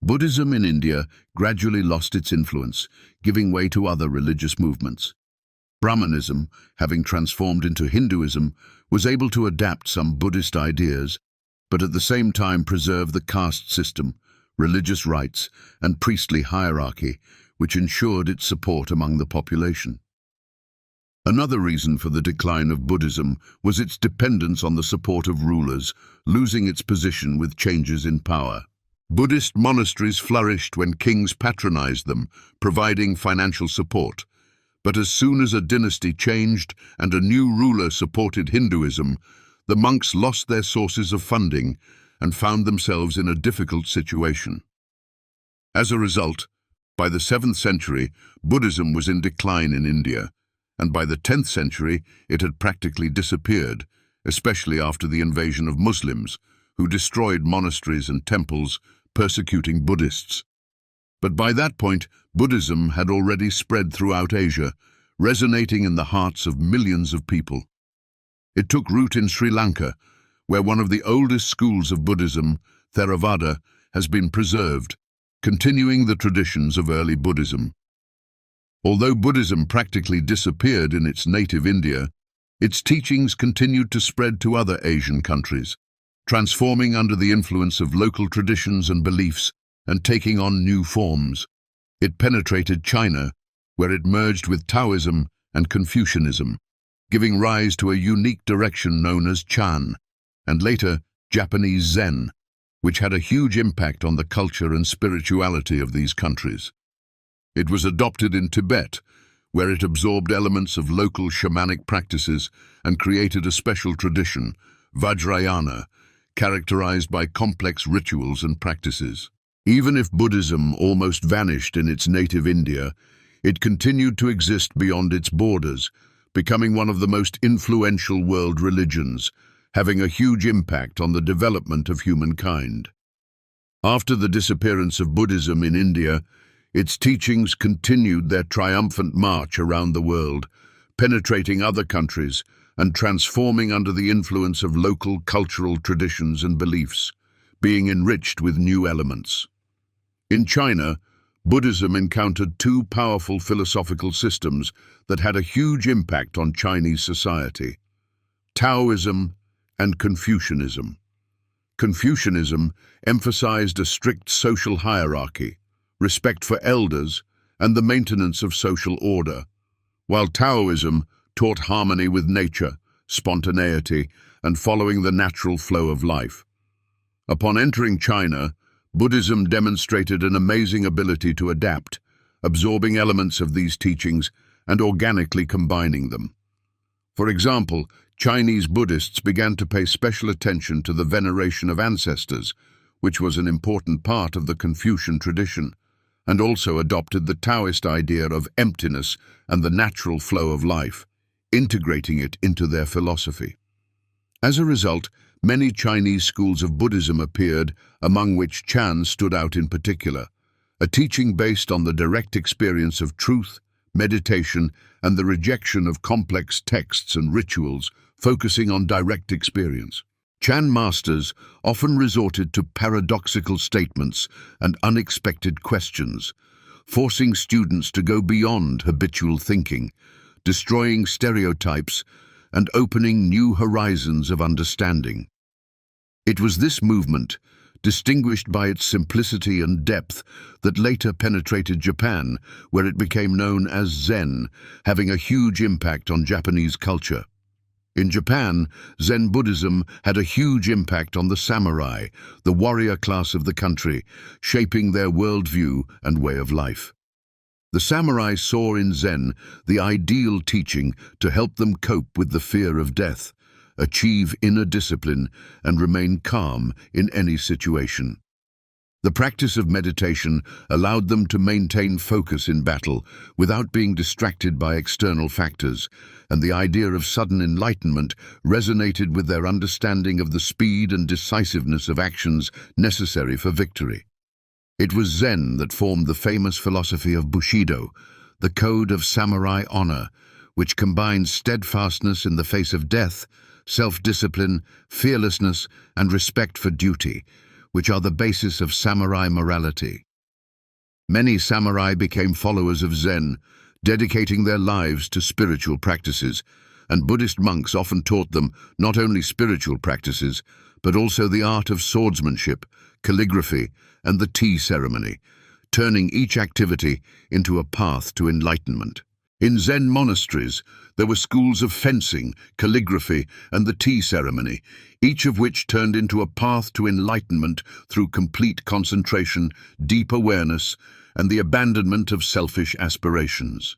S1: Buddhism in India gradually lost its influence, giving way to other religious movements. Brahmanism, having transformed into Hinduism, was able to adapt some Buddhist ideas, but at the same time preserve the caste system, religious rites, and priestly hierarchy, which ensured its support among the population. Another reason for the decline of Buddhism was its dependence on the support of rulers, losing its position with changes in power. Buddhist monasteries flourished when kings patronized them, providing financial support. But as soon as a dynasty changed and a new ruler supported Hinduism, the monks lost their sources of funding and found themselves in a difficult situation. As a result, by the 7th century, Buddhism was in decline in India, and by the 10th century it had practically disappeared, especially after the invasion of Muslims, who destroyed monasteries and temples, persecuting Buddhists. But by that point, Buddhism had already spread throughout Asia, resonating in the hearts of millions of people. It took root in Sri Lanka, where one of the oldest schools of Buddhism, Theravada, has been preserved, continuing the traditions of early Buddhism. Although Buddhism practically disappeared in its native India, its teachings continued to spread to other Asian countries, transforming under the influence of local traditions and beliefs and taking on new forms. It penetrated China, where it merged with Taoism and Confucianism, giving rise to a unique direction known as Chan, and later Japanese Zen, which had a huge impact on the culture and spirituality of these countries. It was adopted in Tibet, where it absorbed elements of local shamanic practices and created a special tradition, Vajrayana, characterized by complex rituals and practices. Even if Buddhism almost vanished in its native India, it continued to exist beyond its borders, becoming one of the most influential world religions, having a huge impact on the development of humankind. After the disappearance of Buddhism in India, its teachings continued their triumphant march around the world, penetrating other countries and transforming under the influence of local cultural traditions and beliefs, being enriched with new elements. In China, Buddhism encountered two powerful philosophical systems that had a huge impact on Chinese society: Taoism and Confucianism. Confucianism emphasized a strict social hierarchy, respect for elders, and the maintenance of social order, while Taoism taught harmony with nature, spontaneity, and following the natural flow of life. Upon entering China, Buddhism demonstrated an amazing ability to adapt, absorbing elements of these teachings and organically combining them. For example, Chinese Buddhists began to pay special attention to the veneration of ancestors, which was an important part of the Confucian tradition, and also adopted the Taoist idea of emptiness and the natural flow of life, integrating it into their philosophy. As a result, many Chinese schools of Buddhism appeared, among which Chan stood out in particular, a teaching based on the direct experience of truth, meditation, and the rejection of complex texts and rituals, focusing on direct experience. Chan masters often resorted to paradoxical statements and unexpected questions, forcing students to go beyond habitual thinking, destroying stereotypes, and opening new horizons of understanding. It was this movement, distinguished by its simplicity and depth, that later penetrated Japan, where it became known as Zen, having a huge impact on Japanese culture. In Japan, Zen Buddhism had a huge impact on the samurai, the warrior class of the country, shaping their worldview and way of life. The samurai saw in Zen the ideal teaching to help them cope with the fear of death, achieve inner discipline, and remain calm in any situation. The practice of meditation allowed them to maintain focus in battle without being distracted by external factors, and the idea of sudden enlightenment resonated with their understanding of the speed and decisiveness of actions necessary for victory. It was Zen that formed the famous philosophy of Bushido, the code of samurai honor, which combines steadfastness in the face of death, self-discipline, fearlessness, and respect for duty, which are the basis of samurai morality. Many samurai became followers of Zen, dedicating their lives to spiritual practices, and Buddhist monks often taught them not only spiritual practices, but also the art of swordsmanship, calligraphy, and the tea ceremony, turning each activity into a path to enlightenment. In Zen monasteries, there were schools of fencing, calligraphy, and the tea ceremony, each of which turned into a path to enlightenment through complete concentration, deep awareness, and the abandonment of selfish aspirations.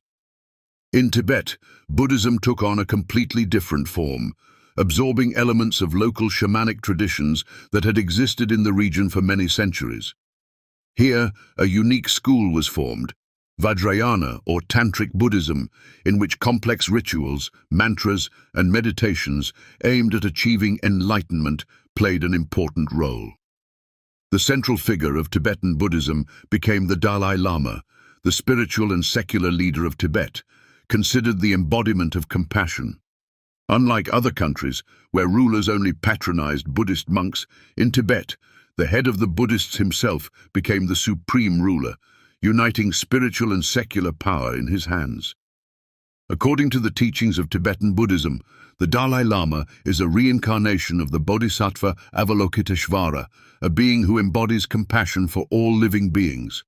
S1: In Tibet, Buddhism took on a completely different form, absorbing elements of local shamanic traditions that had existed in the region for many centuries. Here, a unique school was formed, Vajrayana or Tantric Buddhism, in which complex rituals, mantras, and meditations aimed at achieving enlightenment played an important role. The central figure of Tibetan Buddhism became the Dalai Lama, the spiritual and secular leader of Tibet, considered the embodiment of compassion. Unlike other countries, where rulers only patronized Buddhist monks, in Tibet, the head of the Buddhists himself became the supreme ruler, uniting spiritual and secular power in his hands. According to the teachings of Tibetan Buddhism, the Dalai Lama is a reincarnation of the Bodhisattva Avalokiteshvara, a being who embodies compassion for all living beings.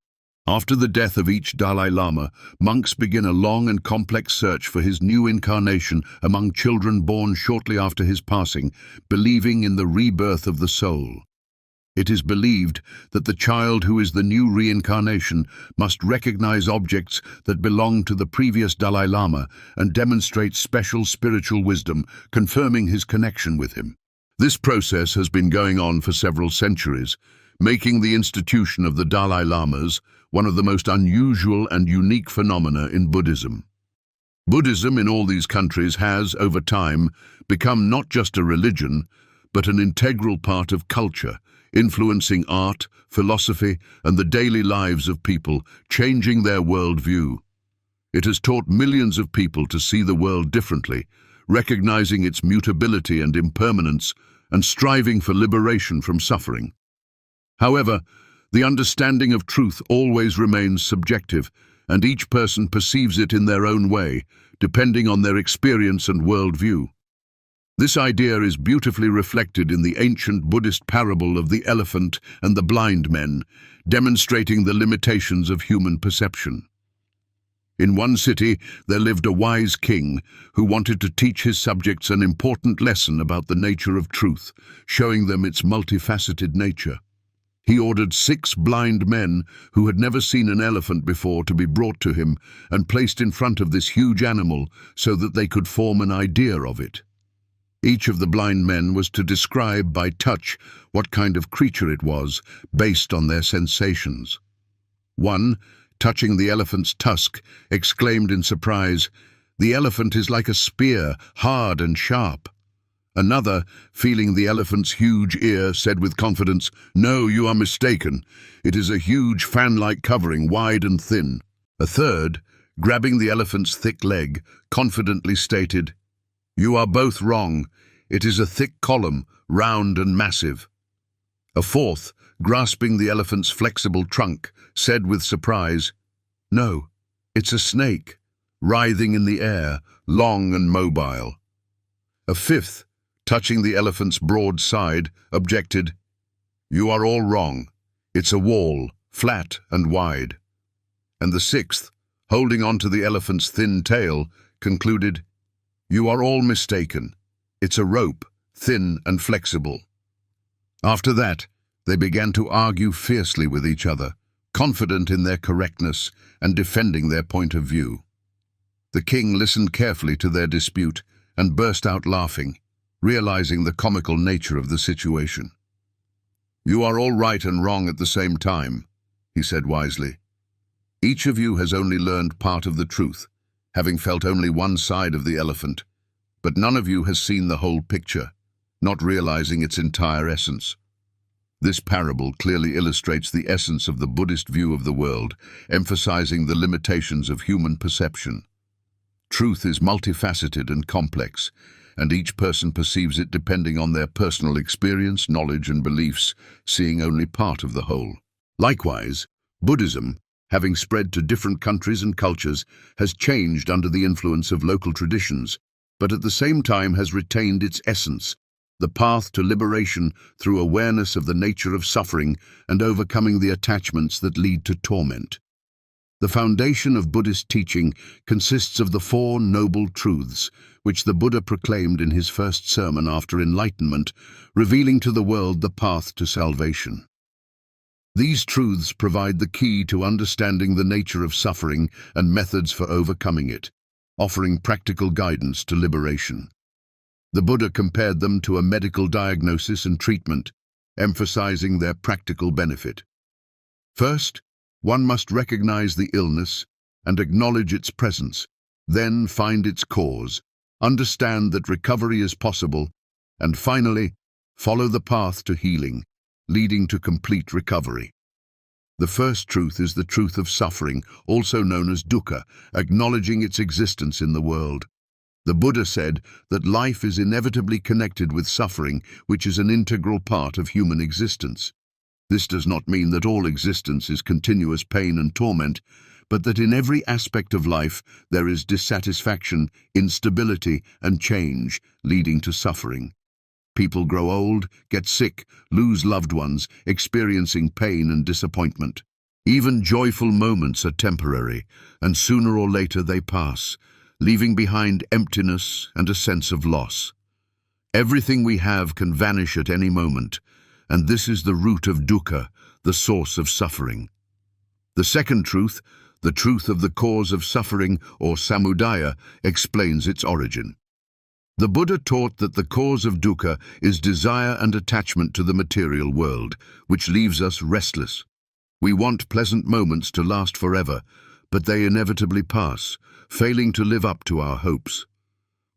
S1: After the death of each Dalai Lama, monks begin a long and complex search for his new incarnation among children born shortly after his passing, believing in the rebirth of the soul. It is believed that the child who is the new reincarnation must recognize objects that belong to the previous Dalai Lama and demonstrate special spiritual wisdom, confirming his connection with him. This process has been going on for several centuries, making the institution of the Dalai Lamas one of the most unusual and unique phenomena in Buddhism. Buddhism in all these countries has, over time, become not just a religion, but an integral part of culture, influencing art, philosophy, and the daily lives of people, changing their worldview. It has taught millions of people to see the world differently, recognizing its mutability and impermanence, and striving for liberation from suffering. However, the understanding of truth always remains subjective, and each person perceives it in their own way, depending on their experience and worldview. This idea is beautifully reflected in the ancient Buddhist parable of the elephant and the blind men, demonstrating the limitations of human perception. In one city, there lived a wise king who wanted to teach his subjects an important lesson about the nature of truth, showing them its multifaceted nature. He ordered 6 blind men who had never seen an elephant before to be brought to him and placed in front of this huge animal so that they could form an idea of it. Each of the blind men was to describe by touch what kind of creature it was, based on their sensations. One, touching the elephant's tusk, exclaimed in surprise, "The elephant is like a spear, hard and sharp." Another, feeling the elephant's huge ear, said with confidence, "No, you are mistaken. It is a huge fan-like covering, wide and thin." A third, grabbing the elephant's thick leg, confidently stated, "You are both wrong. It is a thick column, round and massive." A fourth, grasping the elephant's flexible trunk, said with surprise, "No, it's a snake, writhing in the air, long and mobile." A fifth, touching the elephant's broad side, objected, "You are all wrong. It's a wall, flat and wide." And the sixth, holding on to the elephant's thin tail, concluded, "You are all mistaken. It's a rope, thin and flexible." After that, they began to argue fiercely with each other, confident in their correctness and defending their point of view. The king listened carefully to their dispute and burst out laughing, realizing the comical nature of the situation. "You are all right and wrong at the same time," he said wisely. "Each of you has only learned part of the truth, having felt only one side of the elephant, but none of you has seen the whole picture, not realizing its entire essence." This parable clearly illustrates the essence of the Buddhist view of the world, emphasizing the limitations of human perception. Truth is multifaceted and complex, and each person perceives it depending on their personal experience, knowledge, and beliefs, seeing only part of the whole. Likewise, Buddhism, having spread to different countries and cultures, has changed under the influence of local traditions, but at the same time has retained its essence, the path to liberation through awareness of the nature of suffering and overcoming the attachments that lead to torment. The foundation of Buddhist teaching consists of the 4 noble truths, which the Buddha proclaimed in his first sermon after enlightenment, revealing to the world the path to salvation. These truths provide the key to understanding the nature of suffering and methods for overcoming it, offering practical guidance to liberation. The Buddha compared them to a medical diagnosis and treatment, emphasizing their practical benefit. First, one must recognize the illness and acknowledge its presence, then find its cause, understand that recovery is possible, and finally, follow the path to healing, leading to complete recovery. The first truth is the truth of suffering, also known as dukkha, acknowledging its existence in the world. The Buddha said that life is inevitably connected with suffering, which is an integral part of human existence. This does not mean that all existence is continuous pain and torment, but that in every aspect of life there is dissatisfaction, instability, and change, leading to suffering. People grow old, get sick, lose loved ones, experiencing pain and disappointment. Even joyful moments are temporary, and sooner or later they pass, leaving behind emptiness and a sense of loss. Everything we have can vanish at any moment, and this is the root of dukkha, the source of suffering. The second truth, the truth of the cause of suffering, or samudaya, explains its origin. The Buddha taught that the cause of dukkha is desire and attachment to the material world, which leaves us restless. We want pleasant moments to last forever, but they inevitably pass, failing to live up to our hopes.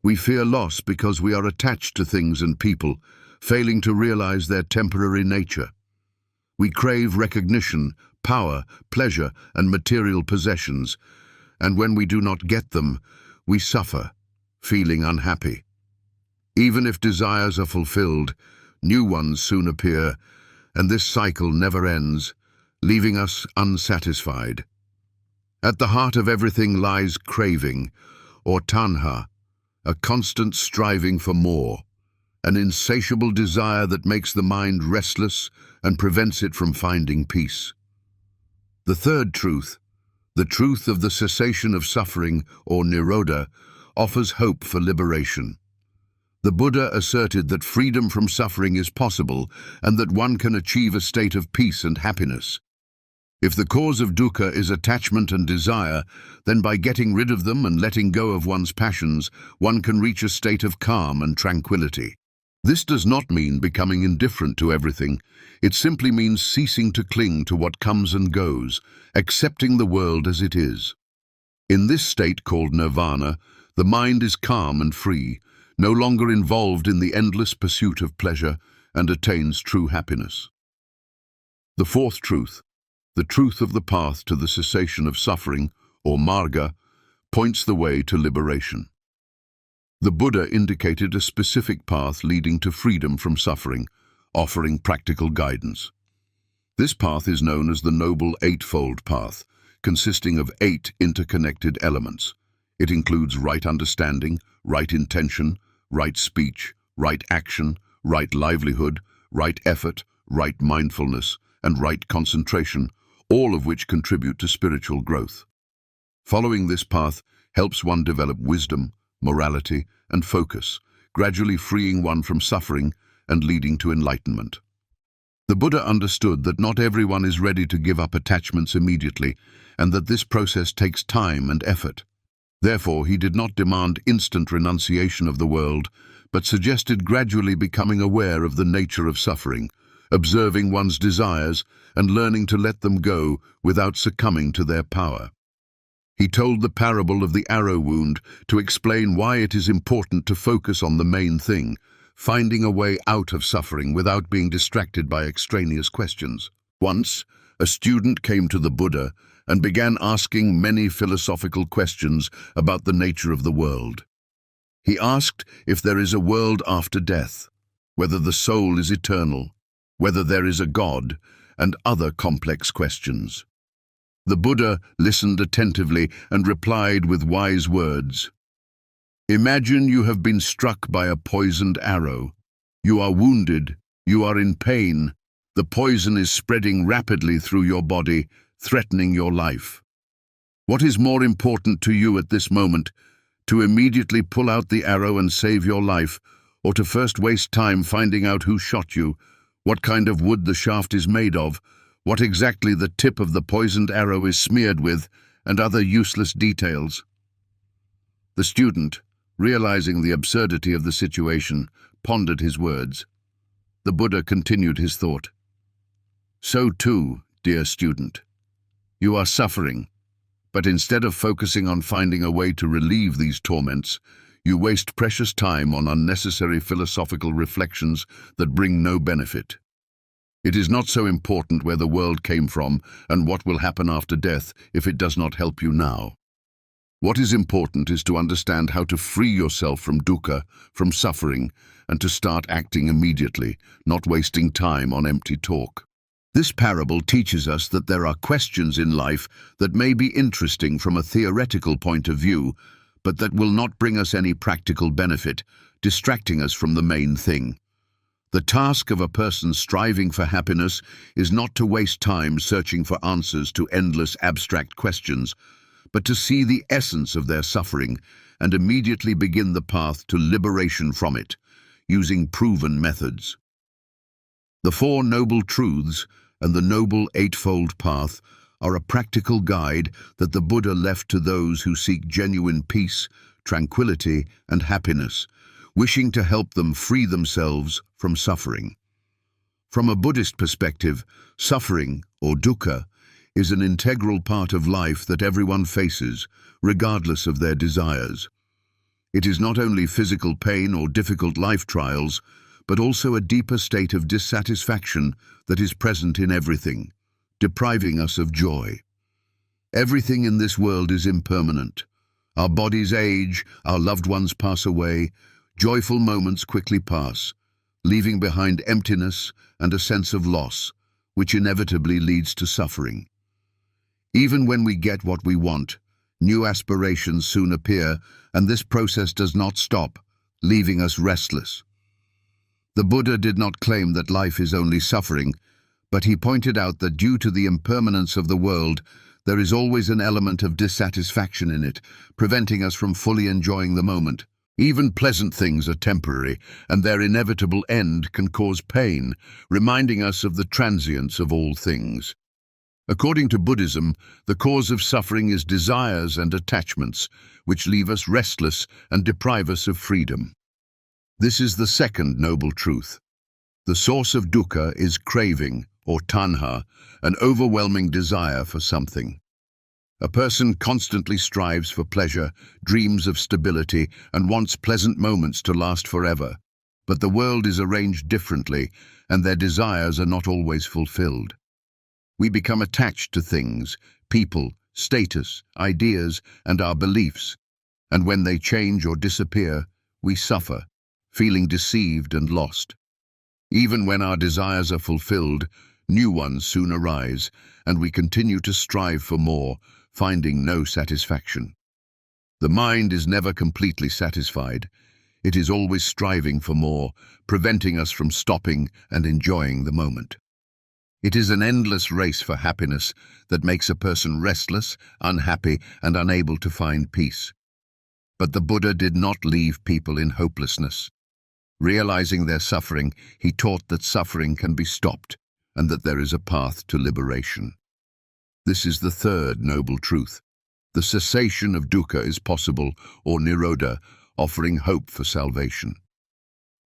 S1: We fear loss because we are attached to things and people, failing to realize their temporary nature. We crave recognition, power, pleasure, and material possessions, and when we do not get them, we suffer, feeling unhappy. Even if desires are fulfilled, new ones soon appear, and this cycle never ends, leaving us unsatisfied. At the heart of everything lies craving, or tanha, a constant striving for more, an insatiable desire that makes the mind restless and prevents it from finding peace. The third truth, the truth of the cessation of suffering, or nirodha, offers hope for liberation. The Buddha asserted that freedom from suffering is possible and that one can achieve a state of peace and happiness. If the cause of dukkha is attachment and desire, then by getting rid of them and letting go of one's passions, one can reach a state of calm and tranquility. This does not mean becoming indifferent to everything. It simply means ceasing to cling to what comes and goes, accepting the world as it is. In this state called nirvana, the mind is calm and free, no longer involved in the endless pursuit of pleasure, and attains true happiness. The fourth truth, the truth of the path to the cessation of suffering, or marga, points the way to liberation. The Buddha indicated a specific path leading to freedom from suffering, offering practical guidance. This path is known as the Noble Eightfold Path, consisting of 8 interconnected elements. It includes right understanding, right intention, right speech, right action, right livelihood, right effort, right mindfulness, and right concentration, all of which contribute to spiritual growth. Following this path helps one develop wisdom, morality, and focus, gradually freeing one from suffering and leading to enlightenment. The Buddha understood that not everyone is ready to give up attachments immediately, and that this process takes time and effort. Therefore, he did not demand instant renunciation of the world, but suggested gradually becoming aware of the nature of suffering, observing one's desires and learning to let them go without succumbing to their power. He told the parable of the arrow wound to explain why it is important to focus on the main thing, finding a way out of suffering without being distracted by extraneous questions. Once, a student came to the Buddha and began asking many philosophical questions about the nature of the world. He asked if there is a world after death, whether the soul is eternal, whether there is a God, and other complex questions. The Buddha listened attentively and replied with wise words. Imagine you have been struck by a poisoned arrow. You are wounded, you are in pain. The poison is spreading rapidly through your body, threatening your life. What is more important to you at this moment, to immediately pull out the arrow and save your life, or to first waste time finding out who shot you, what kind of wood the shaft is made of, what exactly the tip of the poisoned arrow is smeared with, and other useless details? The student, realizing the absurdity of the situation, pondered his words. The Buddha continued his thought. So too, dear student, you are suffering, but instead of focusing on finding a way to relieve these torments, you waste precious time on unnecessary philosophical reflections that bring no benefit. It is not so important where the world came from and what will happen after death if it does not help you now. What is important is to understand how to free yourself from dukkha, from suffering, and to start acting immediately, not wasting time on empty talk. This parable teaches us that there are questions in life that may be interesting from a theoretical point of view, but that will not bring us any practical benefit, distracting us from the main thing. The task of a person striving for happiness is not to waste time searching for answers to endless abstract questions, but to see the essence of their suffering and immediately begin the path to liberation from it, using proven methods. The Four Noble Truths and the Noble Eightfold Path are a practical guide that the Buddha left to those who seek genuine peace, tranquility, and happiness, wishing to help them free themselves from suffering. From a Buddhist perspective, suffering, or dukkha, is an integral part of life that everyone faces, regardless of their desires. It is not only physical pain or difficult life trials, but also a deeper state of dissatisfaction that is present in everything, depriving us of joy. Everything in this world is impermanent. Our bodies age, our loved ones pass away, joyful moments quickly pass, leaving behind emptiness and a sense of loss, which inevitably leads to suffering. Even when we get what we want, new aspirations soon appear, and this process does not stop, leaving us restless. The Buddha did not claim that life is only suffering, but he pointed out that due to the impermanence of the world, there is always an element of dissatisfaction in it, preventing us from fully enjoying the moment. Even pleasant things are temporary, and their inevitable end can cause pain, reminding us of the transience of all things. According to Buddhism, the cause of suffering is desires and attachments, which leave us restless and deprive us of freedom. This is the second noble truth. The source of dukkha is craving, or tanha, an overwhelming desire for something. A person constantly strives for pleasure, dreams of stability, and wants pleasant moments to last forever. But the world is arranged differently, and their desires are not always fulfilled. We become attached to things, people, status, ideas, and our beliefs, and when they change or disappear, we suffer, feeling deceived and lost. Even when our desires are fulfilled, new ones soon arise, and we continue to strive for more, finding no satisfaction. The mind is never completely satisfied. It is always striving for more, preventing us from stopping and enjoying the moment. It is an endless race for happiness that makes a person restless, unhappy, and unable to find peace. But the Buddha did not leave people in hopelessness. Realizing their suffering, he taught that suffering can be stopped and that there is a path to liberation. This is the third noble truth. The cessation of dukkha is possible, or nirodha, offering hope for salvation.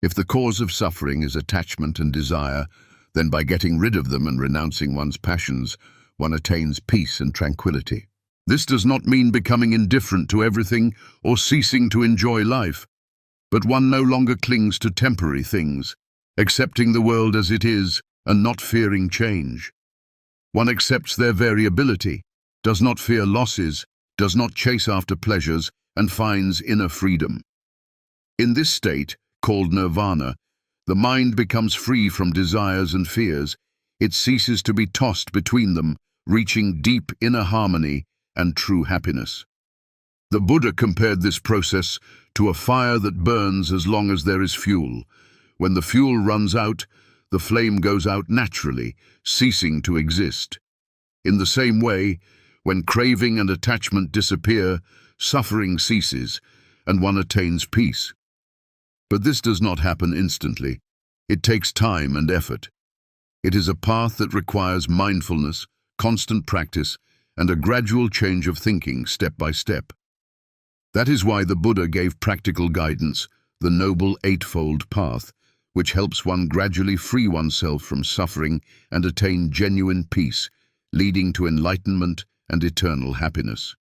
S1: If the cause of suffering is attachment and desire, then by getting rid of them and renouncing one's passions, one attains peace and tranquility. This does not mean becoming indifferent to everything or ceasing to enjoy life, but one no longer clings to temporary things, accepting the world as it is and not fearing change. One accepts their variability, does not fear losses, does not chase after pleasures, and finds inner freedom. In this state, called nirvana, the mind becomes free from desires and fears. It ceases to be tossed between them, reaching deep inner harmony and true happiness. The Buddha compared this process to a fire that burns as long as there is fuel. When the fuel runs out, the flame goes out naturally, ceasing to exist. In the same way, when craving and attachment disappear, suffering ceases, and one attains peace. But this does not happen instantly. It takes time and effort. It is a path that requires mindfulness, constant practice, and a gradual change of thinking step by step. That is why the Buddha gave practical guidance, the Noble Eightfold Path, which helps one gradually free oneself from suffering and attain genuine peace, leading to enlightenment and eternal happiness.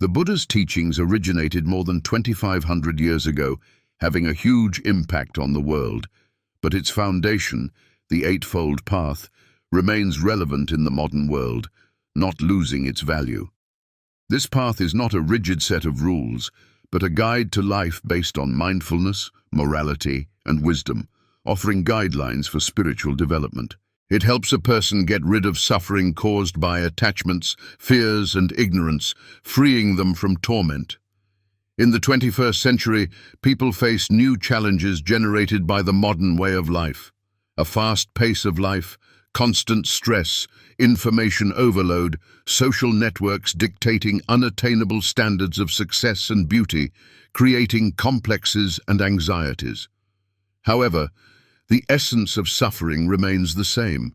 S1: The Buddha's teachings originated more than 2,500 years ago, having a huge impact on the world, but its foundation, the Eightfold Path, remains relevant in the modern world, not losing its value. This path is not a rigid set of rules, but a guide to life based on mindfulness, morality, and wisdom, offering guidelines for spiritual development. It helps a person get rid of suffering caused by attachments, fears, and ignorance, freeing them from torment. In the 21st century, people face new challenges generated by the modern way of life. A fast pace of life, constant stress, information overload, social networks dictating unattainable standards of success and beauty, creating complexes and anxieties. However, the essence of suffering remains the same: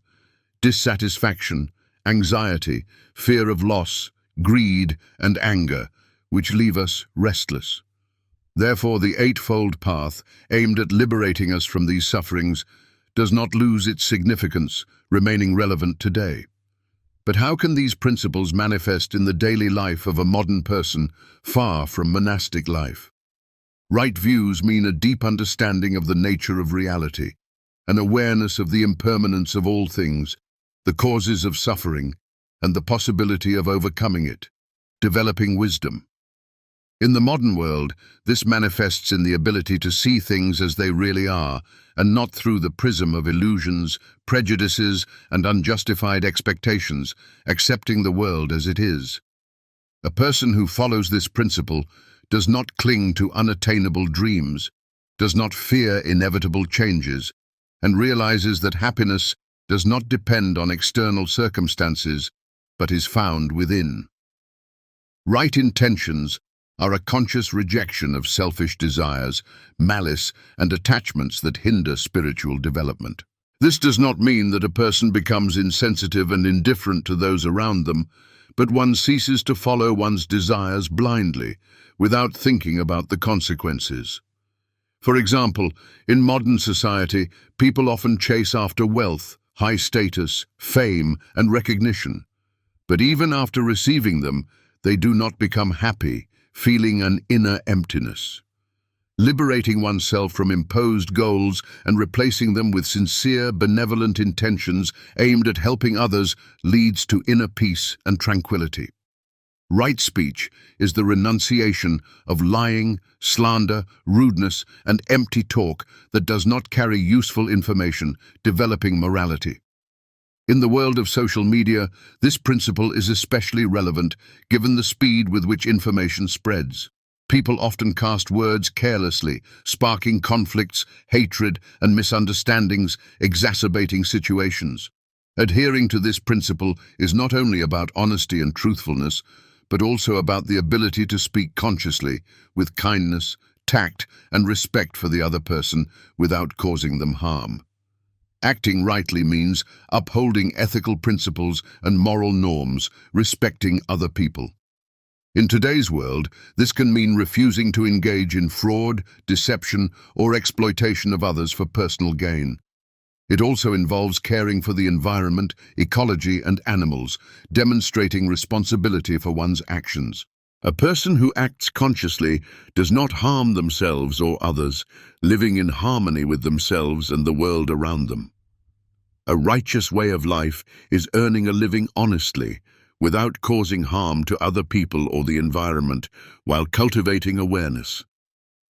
S1: dissatisfaction, anxiety, fear of loss, greed, and anger, which leave us restless. Therefore, the Eightfold Path, aimed at liberating us from these sufferings, does not lose its significance, remaining relevant today. But how can these principles manifest in the daily life of a modern person far from monastic life? Right views mean a deep understanding of the nature of reality, an awareness of the impermanence of all things, the causes of suffering, and the possibility of overcoming it, developing wisdom. In the modern world, this manifests in the ability to see things as they really are, and not through the prism of illusions, prejudices, and unjustified expectations, accepting the world as it is. A person who follows this principle does not cling to unattainable dreams, does not fear inevitable changes, and realizes that happiness does not depend on external circumstances, but is found within. Right intentions, are a conscious rejection of selfish desires, malice, and attachments that hinder spiritual development. This does not mean that a person becomes insensitive and indifferent to those around them, but one ceases to follow one's desires blindly, without thinking about the consequences. For example, in modern society, people often chase after wealth, high status, fame, and recognition. But even after receiving them, they do not become happy, feeling an inner emptiness. Liberating oneself from imposed goals and replacing them with sincere, benevolent intentions aimed at helping others leads to inner peace and tranquility. Right speech is the renunciation of lying, slander, rudeness, and empty talk that does not carry useful information, developing morality. In the world of social media, this principle is especially relevant given the speed with which information spreads. People often cast words carelessly, sparking conflicts, hatred, and misunderstandings, exacerbating situations. Adhering to this principle is not only about honesty and truthfulness, but also about the ability to speak consciously, with kindness, tact, and respect for the other person without causing them harm. Acting rightly means upholding ethical principles and moral norms, respecting other people. In today's world, this can mean refusing to engage in fraud, deception, or exploitation of others for personal gain. It also involves caring for the environment, ecology, and animals, demonstrating responsibility for one's actions. A person who acts consciously does not harm themselves or others, living in harmony with themselves and the world around them. A righteous way of life is earning a living honestly, without causing harm to other people or the environment, while cultivating awareness.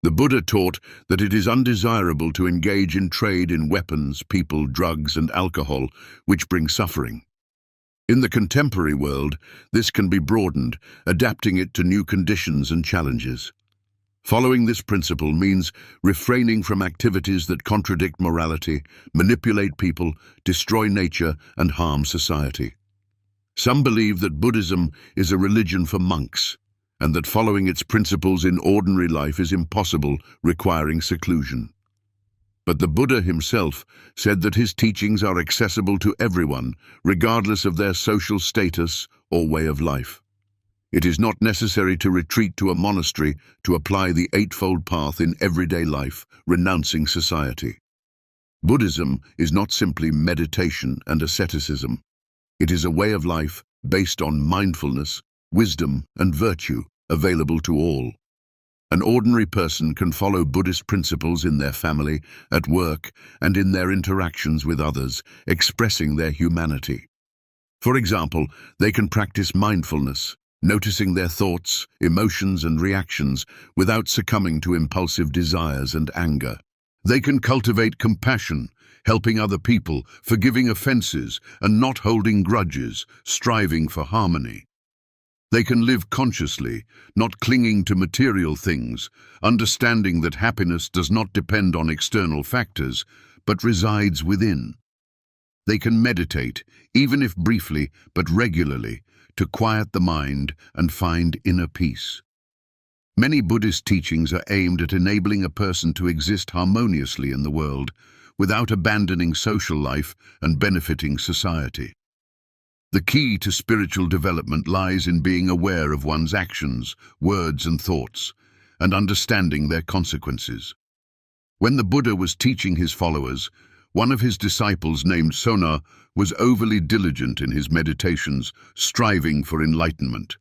S1: The Buddha taught that it is undesirable to engage in trade in weapons, people, drugs, and alcohol, which bring suffering. In the contemporary world, this can be broadened, adapting it to new conditions and challenges. Following this principle means refraining from activities that contradict morality, manipulate people, destroy nature, and harm society. Some believe that Buddhism is a religion for monks, and that following its principles in ordinary life is impossible, requiring seclusion. But the Buddha himself said that his teachings are accessible to everyone, regardless of their social status or way of life. It is not necessary to retreat to a monastery to apply the Eightfold Path in everyday life, renouncing society. Buddhism is not simply meditation and asceticism. It is a way of life based on mindfulness, wisdom, and virtue, available to all. An ordinary person can follow Buddhist principles in their family, at work, and in their interactions with others, expressing their humanity. For example, they can practice mindfulness, noticing their thoughts, emotions, and reactions without succumbing to impulsive desires and anger. They can cultivate compassion, helping other people, forgiving offenses, and not holding grudges, striving for harmony. They can live consciously, not clinging to material things, understanding that happiness does not depend on external factors, but resides within. They can meditate, even if briefly, but regularly, to quiet the mind and find inner peace. Many Buddhist teachings are aimed at enabling a person to exist harmoniously in the world, without abandoning social life and benefiting society. The key to spiritual development lies in being aware of one's actions, words, and thoughts, and understanding their consequences. When the Buddha was teaching his followers, one of his disciples named Sona was overly diligent in his meditations, striving for enlightenment.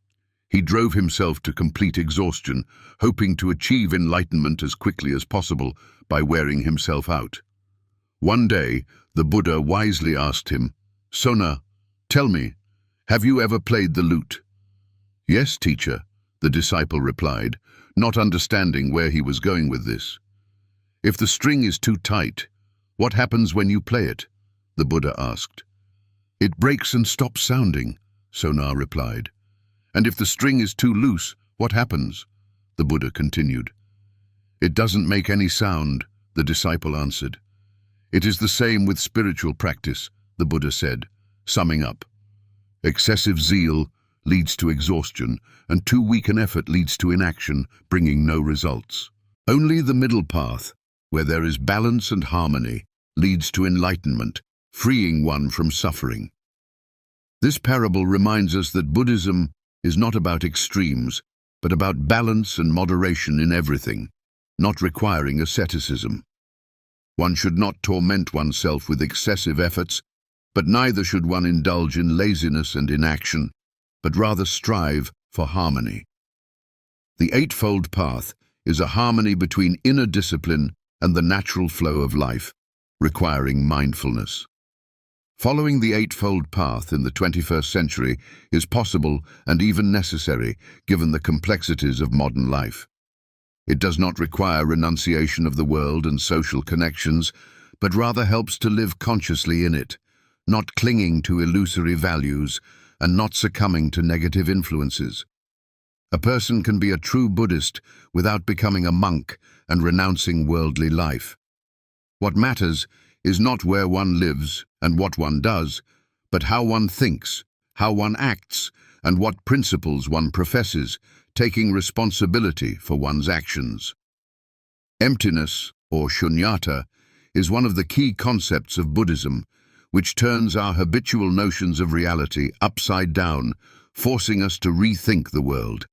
S1: He drove himself to complete exhaustion, hoping to achieve enlightenment as quickly as possible by wearing himself out. One day, the Buddha wisely asked him, "Sona, tell me, have you ever played the lute?" "Yes, teacher," the disciple replied, not understanding where he was going with this. "If the string is too tight, what happens when you play it?" the Buddha asked. "It breaks and stops sounding," Sona replied. "And if the string is too loose, what happens?" the Buddha continued. "It doesn't make any sound," the disciple answered. "It is the same with spiritual practice," the Buddha said, summing up. "Excessive zeal, leads to exhaustion, and too weak an effort leads to inaction, bringing no results. Only the middle path, where there is balance and harmony, leads to enlightenment, freeing one from suffering. This parable reminds us that Buddhism is not about extremes, but about balance and moderation in everything, not requiring asceticism. One should not torment oneself with excessive efforts, but neither should one indulge in laziness and inaction, but rather strive for harmony. The Eightfold Path is a harmony between inner discipline and the natural flow of life, requiring mindfulness. Following the Eightfold Path in the 21st century is possible and even necessary, given the complexities of modern life. It does not require renunciation of the world and social connections, but rather helps to live consciously in it, not clinging to illusory values and not succumbing to negative influences. A person can be a true Buddhist without becoming a monk and renouncing worldly life. What matters is not where one lives and what one does, but how one thinks, how one acts, and what principles one professes, taking responsibility for one's actions. Emptiness, or shunyata, is one of the key concepts of Buddhism, which turns our habitual notions of reality upside down, forcing us to rethink the world.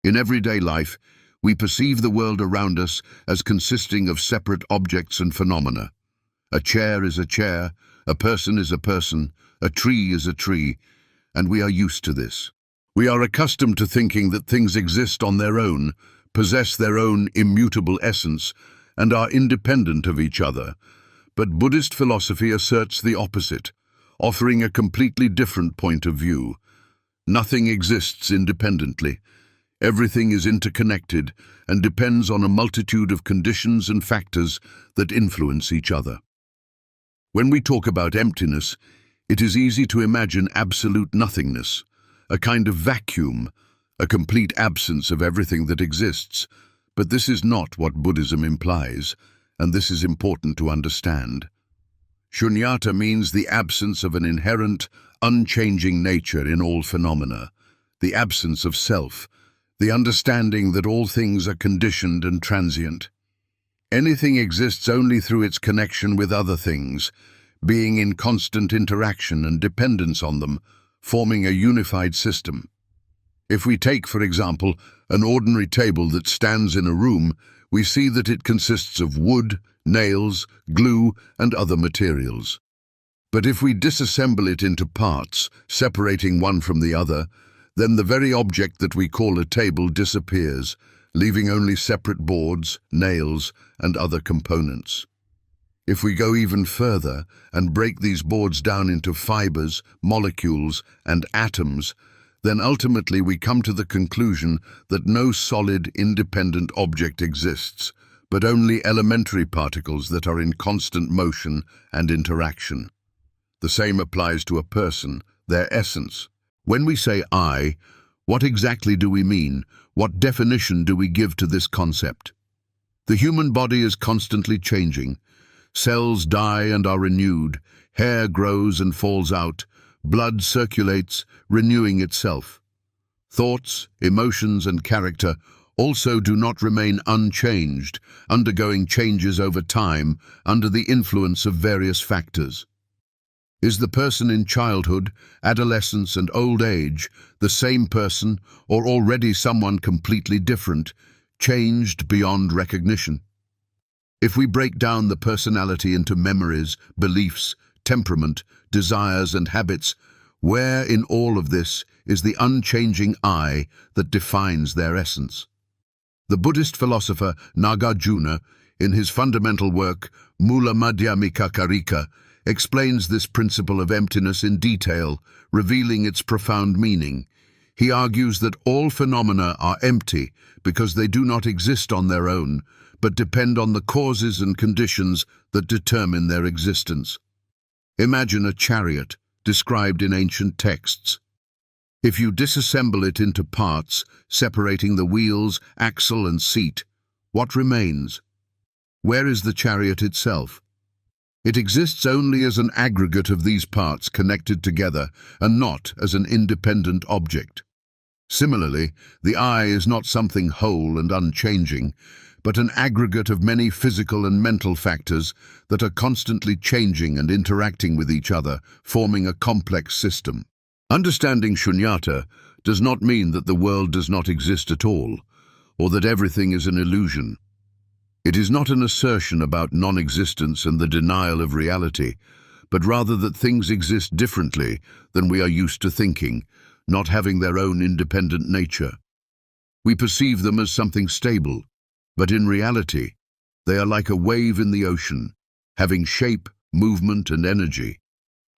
S1: In everyday life, we perceive the world around us as consisting of separate objects and phenomena. A chair is a chair, a person is a person, a tree is a tree, and we are used to this. We are accustomed to thinking that things exist on their own, possess their own immutable essence, and are independent of each other. But Buddhist philosophy asserts the opposite, offering a completely different point of view. Nothing exists independently. Everything is interconnected and depends on a multitude of conditions and factors that influence each other. When we talk about emptiness, it is easy to imagine absolute nothingness, a kind of vacuum, a complete absence of everything that exists. But this is not what Buddhism implies, and this is important to understand. Shunyata means the absence of an inherent, unchanging nature in all phenomena, the absence of self, the understanding that all things are conditioned and transient. Anything exists only through its connection with other things, being in constant interaction and dependence on them, forming a unified system. If we take, for example, an ordinary table that stands in a room, we see that it consists of wood, nails, glue, and other materials. But if we disassemble it into parts, separating one from the other, then the very object that we call a table disappears, leaving only separate boards, nails, and other components. If we go even further and break these boards down into fibers, molecules, and atoms, then ultimately we come to the conclusion that no solid, independent object exists, but only elementary particles that are in constant motion and interaction. The same applies to a person, their essence. When we say I, what exactly do we mean? What definition do we give to this concept? The human body is constantly changing. Cells die and are renewed, hair grows and falls out, blood circulates, renewing itself. Thoughts, emotions, and character also do not remain unchanged, undergoing changes over time under the influence of various factors. Is the person in childhood, adolescence, and old age the same person, or already someone completely different, changed beyond recognition? If we break down the personality into memories, beliefs, temperament, desires, and habits, where in all of this is the unchanging I that defines their essence? The Buddhist philosopher Nagarjuna, in his fundamental work Mula Madhyamika Karika, explains this principle of emptiness in detail, revealing its profound meaning. He argues that all phenomena are empty because they do not exist on their own, but depend on the causes and conditions that determine their existence. Imagine a chariot, described in ancient texts. If you disassemble it into parts, separating the wheels, axle, and seat, what remains? Where is the chariot itself? It exists only as an aggregate of these parts connected together and not as an independent object. Similarly, the I is not something whole and unchanging, but an aggregate of many physical and mental factors that are constantly changing and interacting with each other, forming a complex system. Understanding shunyata does not mean that the world does not exist at all, or that everything is an illusion. It is not an assertion about non-existence and the denial of reality, but rather that things exist differently than we are used to thinking, not having their own independent nature. We perceive them as something stable, but in reality, they are like a wave in the ocean, having shape, movement, and energy,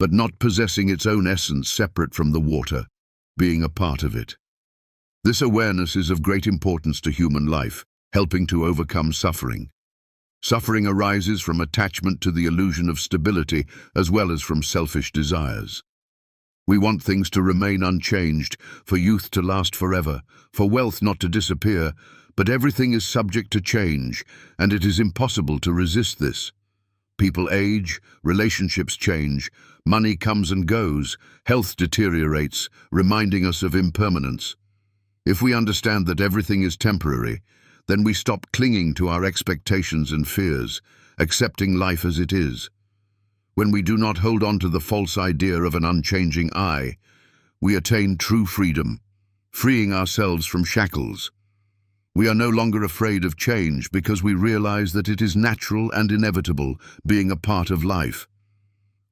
S1: but not possessing its own essence separate from the water, being a part of it. This awareness is of great importance to human life, helping to overcome suffering. Suffering arises from attachment to the illusion of stability as well as from selfish desires. We want things to remain unchanged, for youth to last forever, for wealth not to disappear, but everything is subject to change, and it is impossible to resist this. People age, relationships change, money comes and goes, health deteriorates, reminding us of impermanence. If we understand that everything is temporary, then we stop clinging to our expectations and fears, accepting life as it is. When we do not hold on to the false idea of an unchanging I, we attain true freedom, freeing ourselves from shackles. We are no longer afraid of change because we realize that it is natural and inevitable, being a part of life.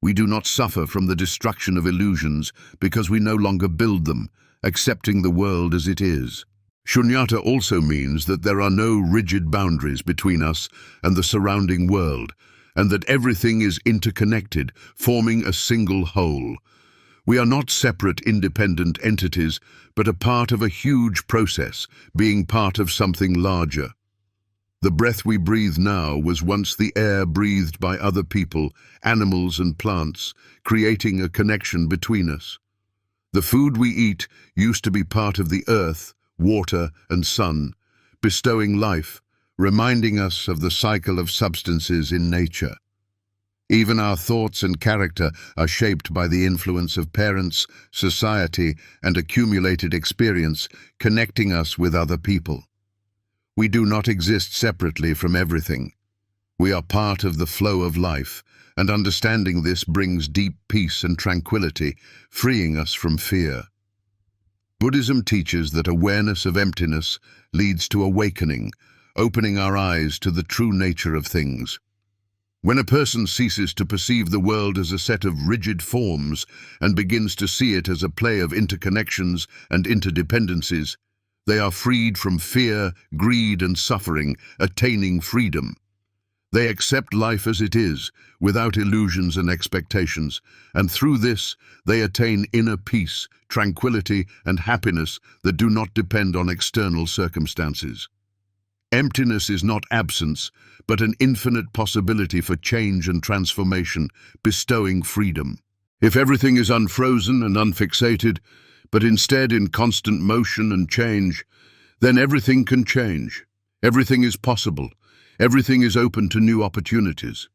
S1: We do not suffer from the destruction of illusions because we no longer build them, accepting the world as it is. Shunyata also means that there are no rigid boundaries between us and the surrounding world, and that everything is interconnected, forming a single whole. We are not separate, independent entities, but a part of a huge process, being part of something larger. The breath we breathe now was once the air breathed by other people, animals and plants, creating a connection between us. The food we eat used to be part of the earth, water and sun, bestowing life, reminding us of the cycle of substances in nature. Even our thoughts and character are shaped by the influence of parents, society, and accumulated experience, connecting us with other people. We do not exist separately from everything. We are part of the flow of life, and understanding this brings deep peace and tranquility, freeing us from fear. Buddhism teaches that awareness of emptiness leads to awakening, opening our eyes to the true nature of things. When a person ceases to perceive the world as a set of rigid forms and begins to see it as a play of interconnections and interdependencies, they are freed from fear, greed, and suffering, attaining freedom. They accept life as it is, without illusions and expectations, and through this, they attain inner peace, tranquility, and happiness that do not depend on external circumstances. Emptiness is not absence, but an infinite possibility for change and transformation, bestowing freedom. If everything is unfrozen and unfixated, but instead in constant motion and change, then everything can change. Everything is possible. Everything is open to new opportunities.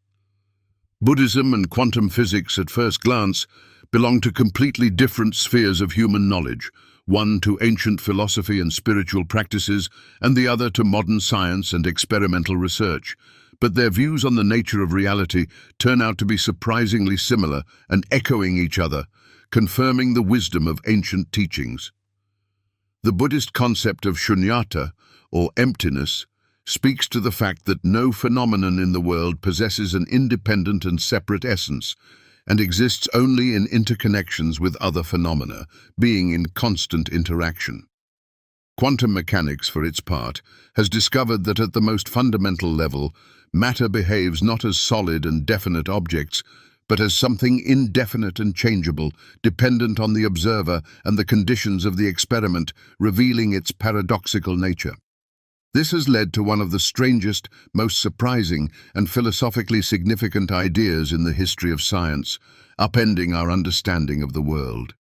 S1: Buddhism and quantum physics at first glance belong to completely different spheres of human knowledge, one to ancient philosophy and spiritual practices, and the other to modern science and experimental research. But their views on the nature of reality turn out to be surprisingly similar and echoing each other, confirming the wisdom of ancient teachings. The Buddhist concept of shunyata, or emptiness, speaks to the fact that no phenomenon in the world possesses an independent and separate essence, and exists only in interconnections with other phenomena, being in constant interaction. Quantum mechanics, for its part, has discovered that at the most fundamental level, matter behaves not as solid and definite objects, but as something indefinite and changeable, dependent on the observer and the conditions of the experiment, revealing its paradoxical nature. This has led to one of the strangest, most surprising, and philosophically significant ideas in the history of science, upending our understanding of the world.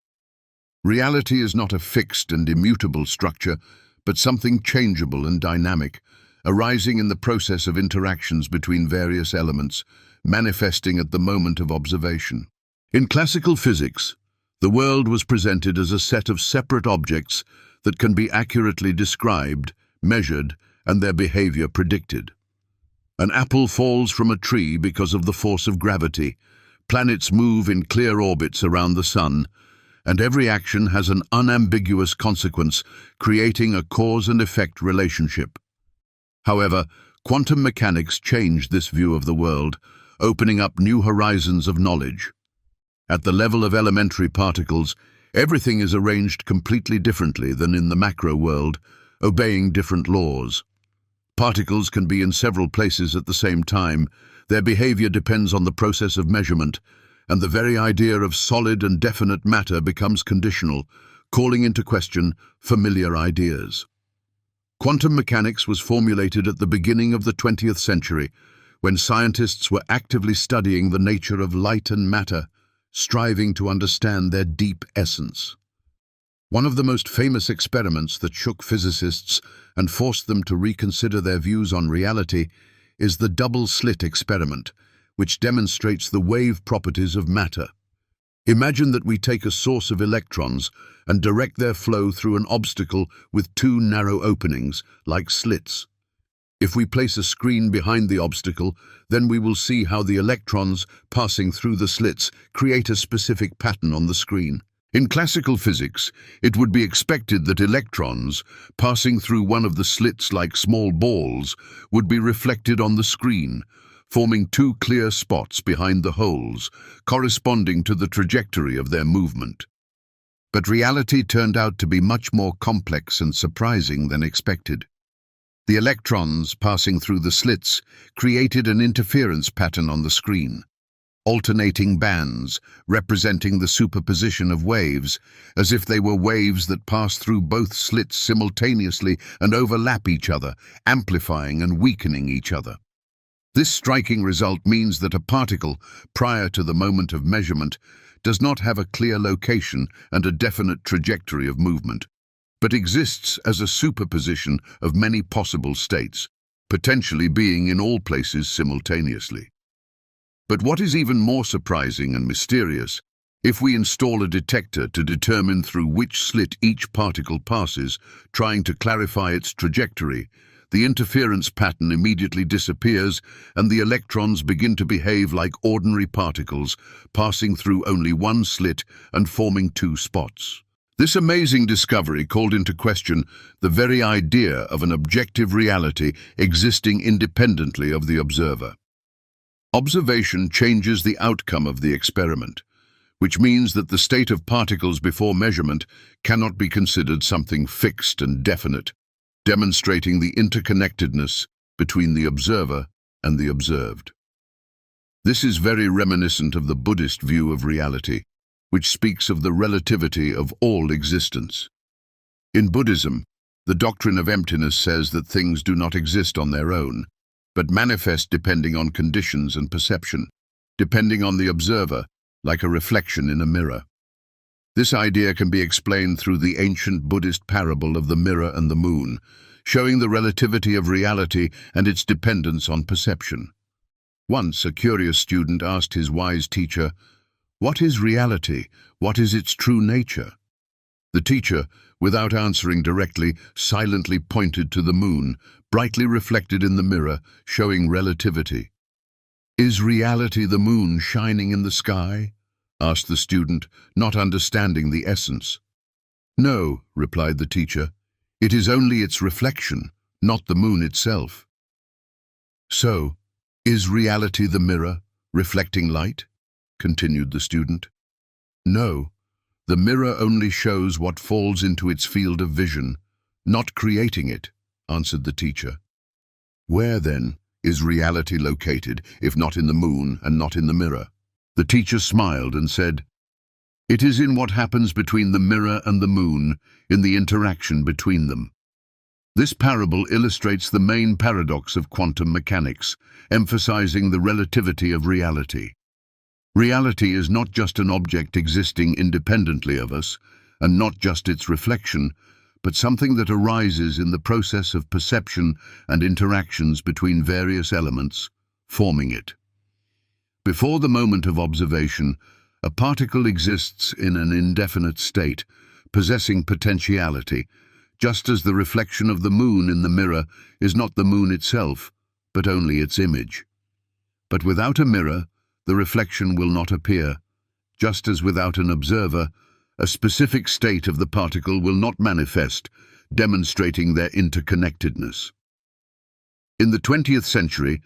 S1: Reality is not a fixed and immutable structure, but something changeable and dynamic, arising in the process of interactions between various elements, manifesting at the moment of observation. In classical physics, the world was presented as a set of separate objects that can be accurately described, measured, and their behavior predicted. An apple falls from a tree because of the force of gravity. Planets move in clear orbits around the sun, and every action has an unambiguous consequence, creating a cause and effect relationship. However, quantum mechanics changed this view of the world, opening up new horizons of knowledge. At the level of elementary particles, everything is arranged completely differently than in the macro world, obeying different laws. Particles can be in several places at the same time. Their behavior depends on the process of measurement, and the very idea of solid and definite matter becomes conditional, calling into question familiar ideas. Quantum mechanics was formulated at the beginning of the 20th century, when scientists were actively studying the nature of light and matter, striving to understand their deep essence. One of the most famous experiments that shook physicists and forced them to reconsider their views on reality is the double-slit experiment, which demonstrates the wave properties of matter. Imagine that we take a source of electrons and direct their flow through an obstacle with two narrow openings, like slits. If we place a screen behind the obstacle, then we will see how the electrons passing through the slits create a specific pattern on the screen. In classical physics, it would be expected that electrons, passing through one of the slits like small balls, would be reflected on the screen, forming two clear spots behind the holes, corresponding to the trajectory of their movement. But reality turned out to be much more complex and surprising than expected. The electrons passing through the slits created an interference pattern on the screen, alternating bands representing the superposition of waves, as if they were waves that pass through both slits simultaneously and overlap each other, amplifying and weakening each other. This striking result means that a particle, prior to the moment of measurement, does not have a clear location and a definite trajectory of movement, but exists as a superposition of many possible states, potentially being in all places simultaneously. But what is even more surprising and mysterious, if we install a detector to determine through which slit each particle passes, trying to clarify its trajectory, the interference pattern immediately disappears and the electrons begin to behave like ordinary particles, passing through only one slit and forming two spots. This amazing discovery called into question the very idea of an objective reality existing independently of the observer. Observation changes the outcome of the experiment, which means that the state of particles before measurement cannot be considered something fixed and definite, demonstrating the interconnectedness between the observer and the observed. This is very reminiscent of the Buddhist view of reality, which speaks of the relativity of all existence. In Buddhism, the doctrine of emptiness says that things do not exist on their own, but manifest depending on conditions and perception, depending on the observer, like a reflection in a mirror. This idea can be explained through the ancient Buddhist parable of the mirror and the moon, showing the relativity of reality and its dependence on perception. Once, a curious student asked his wise teacher, "What is reality? What is its true nature?" The teacher, without answering directly, silently pointed to the moon, brightly reflected in the mirror, showing relativity. "Is reality the moon shining in the sky?" asked the student, not understanding the essence. "No," replied the teacher. "It is only its reflection, not the moon itself." "So, is reality the mirror, reflecting light?" continued the student. "No, the mirror only shows what falls into its field of vision, not creating it," answered the teacher. "Where, then, is reality located, if not in the moon and not in the mirror?" The teacher smiled and said, "It is in what happens between the mirror and the moon, in the interaction between them." This parable illustrates the main paradox of quantum mechanics, emphasizing the relativity of reality. Reality is not just an object existing independently of us, and not just its reflection, but something that arises in the process of perception and interactions between various elements, forming it. Before the moment of observation, a particle exists in an indefinite state, possessing potentiality, just as the reflection of the moon in the mirror is not the moon itself, but only its image. But without a mirror, the reflection will not appear, just as without an observer, a specific state of the particle will not manifest, demonstrating their interconnectedness. In the 20th century,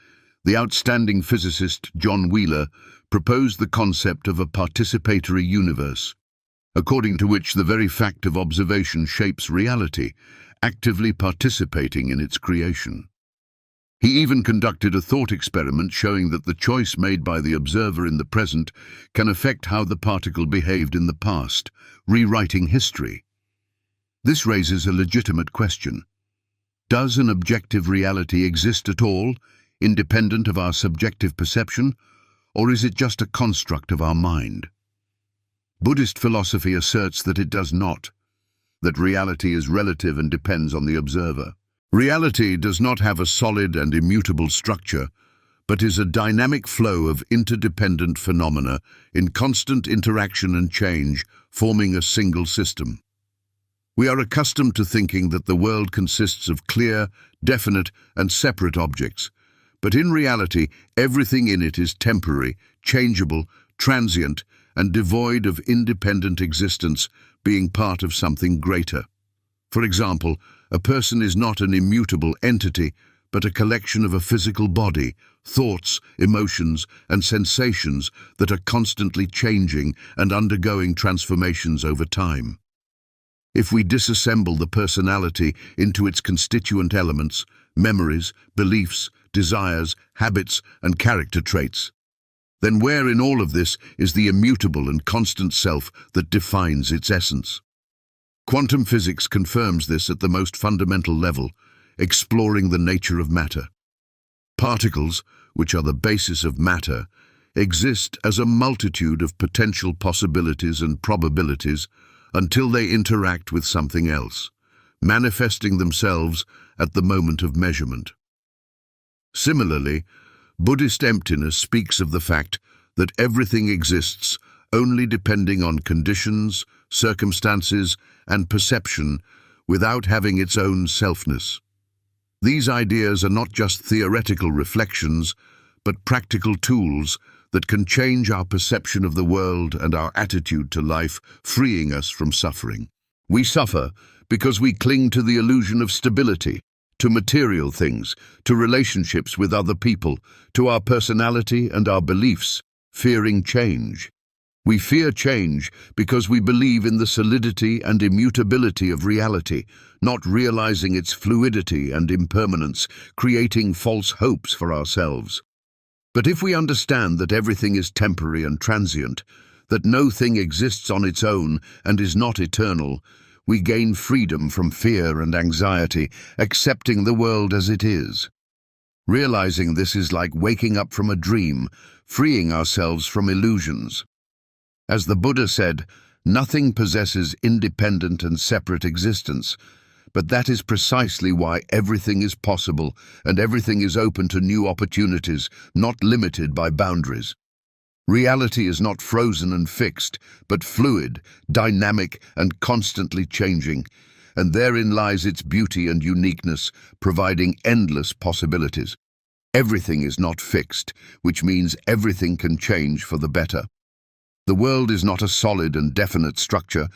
S1: the outstanding physicist John Wheeler proposed the concept of a participatory universe, according to which the very fact of observation shapes reality, actively participating in its creation. He even conducted a thought experiment showing that the choice made by the observer in the present can affect how the particle behaved in the past, rewriting history. This raises a legitimate question. Does an objective reality exist at all, independent of our subjective perception, or is it just a construct of our mind? Buddhist philosophy asserts that it does not, that reality is relative and depends on the observer. Reality does not have a solid and immutable structure, but is a dynamic flow of interdependent phenomena in constant interaction and change, forming a single system. We are accustomed to thinking that the world consists of clear, definite, and separate objects, but in reality, everything in it is temporary, changeable, transient, and devoid of independent existence, being part of something greater. For example, a person is not an immutable entity, but a collection of a physical body, thoughts, emotions, and sensations that are constantly changing and undergoing transformations over time. If we disassemble the personality into its constituent elements, memories, beliefs, desires, habits, and character traits, then where in all of this is the immutable and constant self that defines its essence? Quantum physics confirms this at the most fundamental level, exploring the nature of matter. Particles, which are the basis of matter, exist as a multitude of potential possibilities and probabilities until they interact with something else, manifesting themselves at the moment of measurement. Similarly, Buddhist emptiness speaks of the fact that everything exists only depending on conditions, circumstances, and perception without having its own selfness. These ideas are not just theoretical reflections, but practical tools that can change our perception of the world and our attitude to life, freeing us from suffering. We suffer because we cling to the illusion of stability, to material things, to relationships with other people, to our personality and our beliefs, fearing change. We fear change because we believe in the solidity and immutability of reality, not realizing its fluidity and impermanence, creating false hopes for ourselves. But if we understand that everything is temporary and transient, that no thing exists on its own and is not eternal, we gain freedom from fear and anxiety, accepting the world as it is. Realizing this is like waking up from a dream, freeing ourselves from illusions. As the Buddha said, nothing possesses independent and separate existence, but that is precisely why everything is possible and everything is open to new opportunities, not limited by boundaries. Reality is not frozen and fixed, but fluid, dynamic, and constantly changing, and therein lies its beauty and uniqueness, providing endless possibilities. Everything is not fixed, which means everything can change for the better. The world is not a solid and definite structure,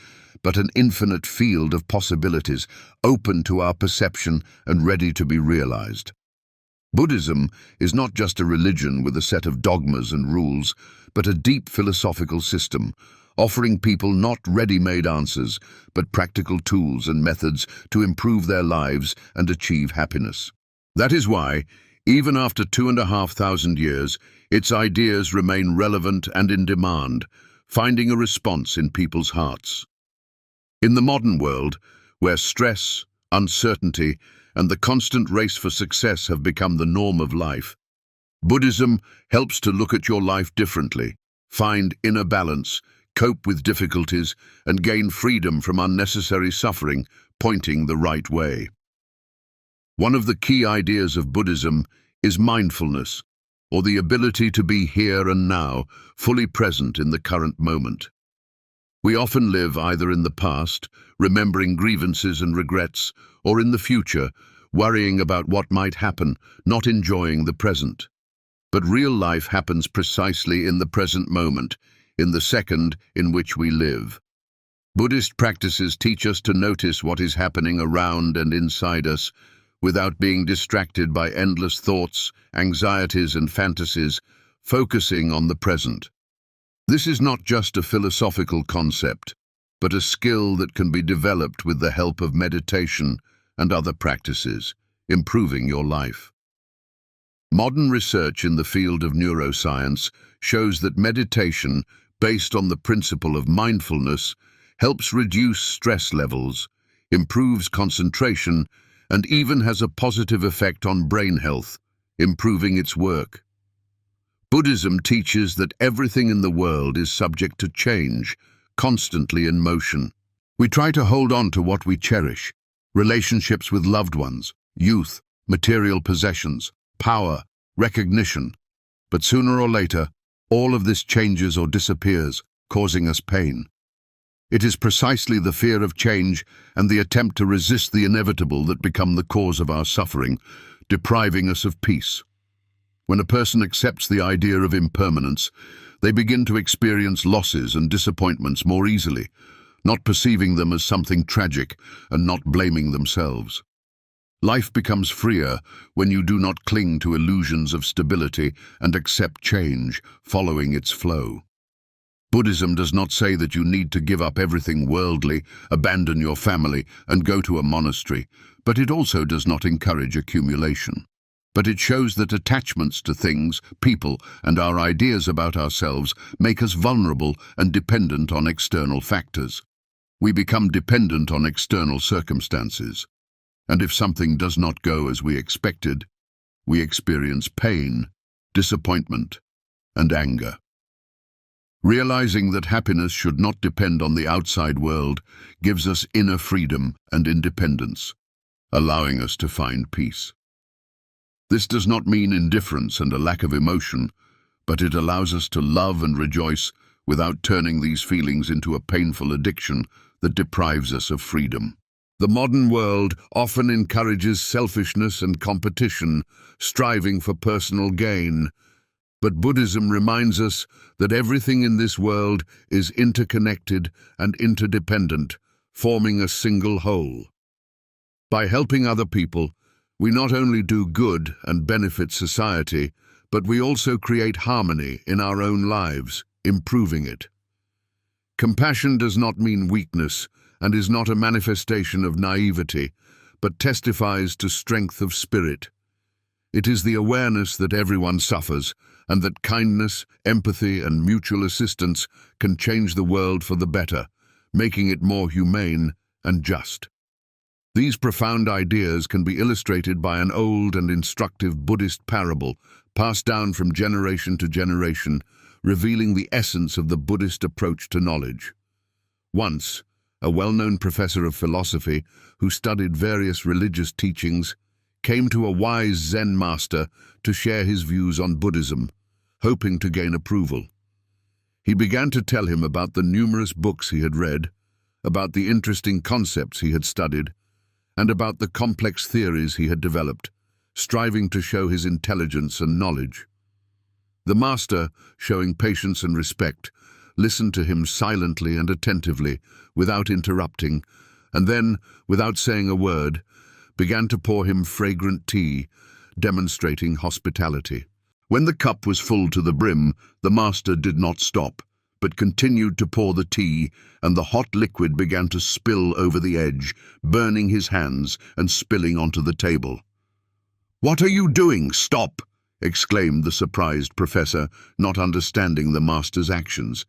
S1: but an infinite field of possibilities, open to our perception and ready to be realized. Buddhism is not just a religion with a set of dogmas and rules, but a deep philosophical system, offering people not ready-made answers, but practical tools and methods to improve their lives and achieve happiness. That is why, even after 2,500 years, its ideas remain relevant and in demand, finding a response in people's hearts. In the modern world, where stress, uncertainty, and the constant race for success have become the norm of life, Buddhism helps to look at your life differently, find inner balance, cope with difficulties, and gain freedom from unnecessary suffering, pointing the right way. One of the key ideas of Buddhism is mindfulness, or the ability to be here and now, fully present in the current moment. We often live either in the past, remembering grievances and regrets, or in the future, worrying about what might happen, not enjoying the present. But real life happens precisely in the present moment, in the second in which we live. Buddhist practices teach us to notice what is happening around and inside us, without being distracted by endless thoughts, anxieties, and fantasies, focusing on the present. This is not just a philosophical concept, but a skill that can be developed with the help of meditation and other practices, improving your life. Modern research in the field of neuroscience shows that meditation, based on the principle of mindfulness, helps reduce stress levels, improves concentration, and even has a positive effect on brain health, improving its work. Buddhism teaches that everything in the world is subject to change, constantly in motion. We try to hold on to what we cherish, relationships with loved ones, youth, material possessions, power, recognition. But sooner or later, all of this changes or disappears, causing us pain. It is precisely the fear of change and the attempt to resist the inevitable that become the cause of our suffering, depriving us of peace. When a person accepts the idea of impermanence, they begin to experience losses and disappointments more easily, not perceiving them as something tragic and not blaming themselves. Life becomes freer when you do not cling to illusions of stability and accept change, following its flow. Buddhism does not say that you need to give up everything worldly, abandon your family, and go to a monastery, but it also does not encourage accumulation. But it shows that attachments to things, people, and our ideas about ourselves make us vulnerable and dependent on external factors. We become dependent on external circumstances. And if something does not go as we expected, we experience pain, disappointment, and anger. Realizing that happiness should not depend on the outside world gives us inner freedom and independence, allowing us to find peace. This does not mean indifference and a lack of emotion, but it allows us to love and rejoice without turning these feelings into a painful addiction that deprives us of freedom. The modern world often encourages selfishness and competition, striving for personal gain. But Buddhism reminds us that everything in this world is interconnected and interdependent, forming a single whole. By helping other people, we not only do good and benefit society, but we also create harmony in our own lives, improving it. Compassion does not mean weakness and is not a manifestation of naivety, but testifies to strength of spirit. It is the awareness that everyone suffers, and that kindness, empathy, and mutual assistance can change the world for the better, making it more humane and just. These profound ideas can be illustrated by an old and instructive Buddhist parable passed down from generation to generation, revealing the essence of the Buddhist approach to knowledge. Once, a well-known professor of philosophy who studied various religious teachings came to a wise Zen master to share his views on Buddhism, hoping to gain approval. He began to tell him about the numerous books he had read, about the interesting concepts he had studied, and about the complex theories he had developed, striving to show his intelligence and knowledge. The master, showing patience and respect, listened to him silently and attentively, without interrupting, and then, without saying a word, began to pour him fragrant tea, demonstrating hospitality. When the cup was full to the brim, the master did not stop, but continued to pour the tea, and the hot liquid began to spill over the edge, burning his hands and spilling onto the table. "What are you doing? Stop!" exclaimed the surprised professor, not understanding the master's actions.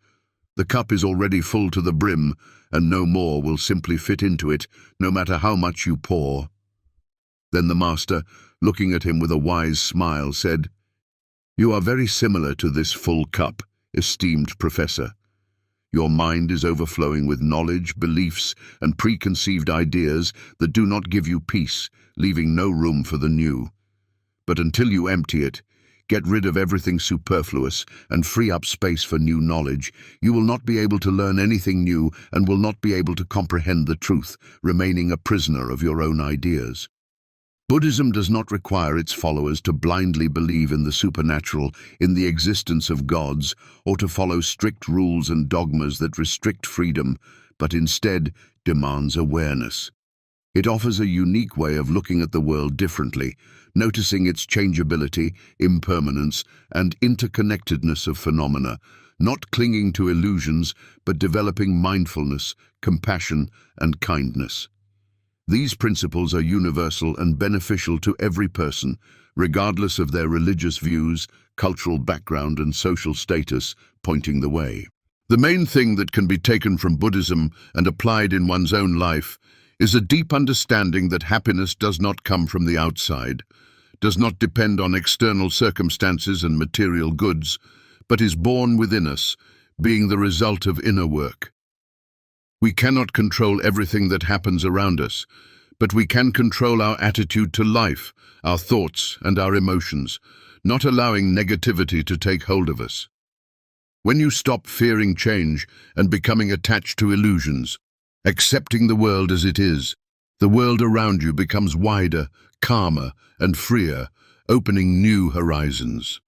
S1: "The cup is already full to the brim, and no more will simply fit into it, no matter how much you pour." Then the master, looking at him with a wise smile, said, "You are very similar to this full cup, esteemed professor. Your mind is overflowing with knowledge, beliefs, and preconceived ideas that do not give you peace, leaving no room for the new. But until you empty it, get rid of everything superfluous, and free up space for new knowledge, you will not be able to learn anything new and will not be able to comprehend the truth, remaining a prisoner of your own ideas. Buddhism does not require its followers to blindly believe in the supernatural, in the existence of gods, or to follow strict rules and dogmas that restrict freedom, but instead demands awareness. It offers a unique way of looking at the world differently, noticing its changeability, impermanence, and interconnectedness of phenomena, not clinging to illusions, but developing mindfulness, compassion, and kindness. These principles are universal and beneficial to every person, regardless of their religious views, cultural background, and social status, pointing the way. The main thing that can be taken from Buddhism and applied in one's own life is a deep understanding that happiness does not come from the outside, does not depend on external circumstances and material goods, but is born within us, being the result of inner work. We cannot control everything that happens around us, but we can control our attitude to life, our thoughts and our emotions, not allowing negativity to take hold of us. When you stop fearing change and becoming attached to illusions, accepting the world as it is, the world around you becomes wider, calmer, and freer, opening new horizons.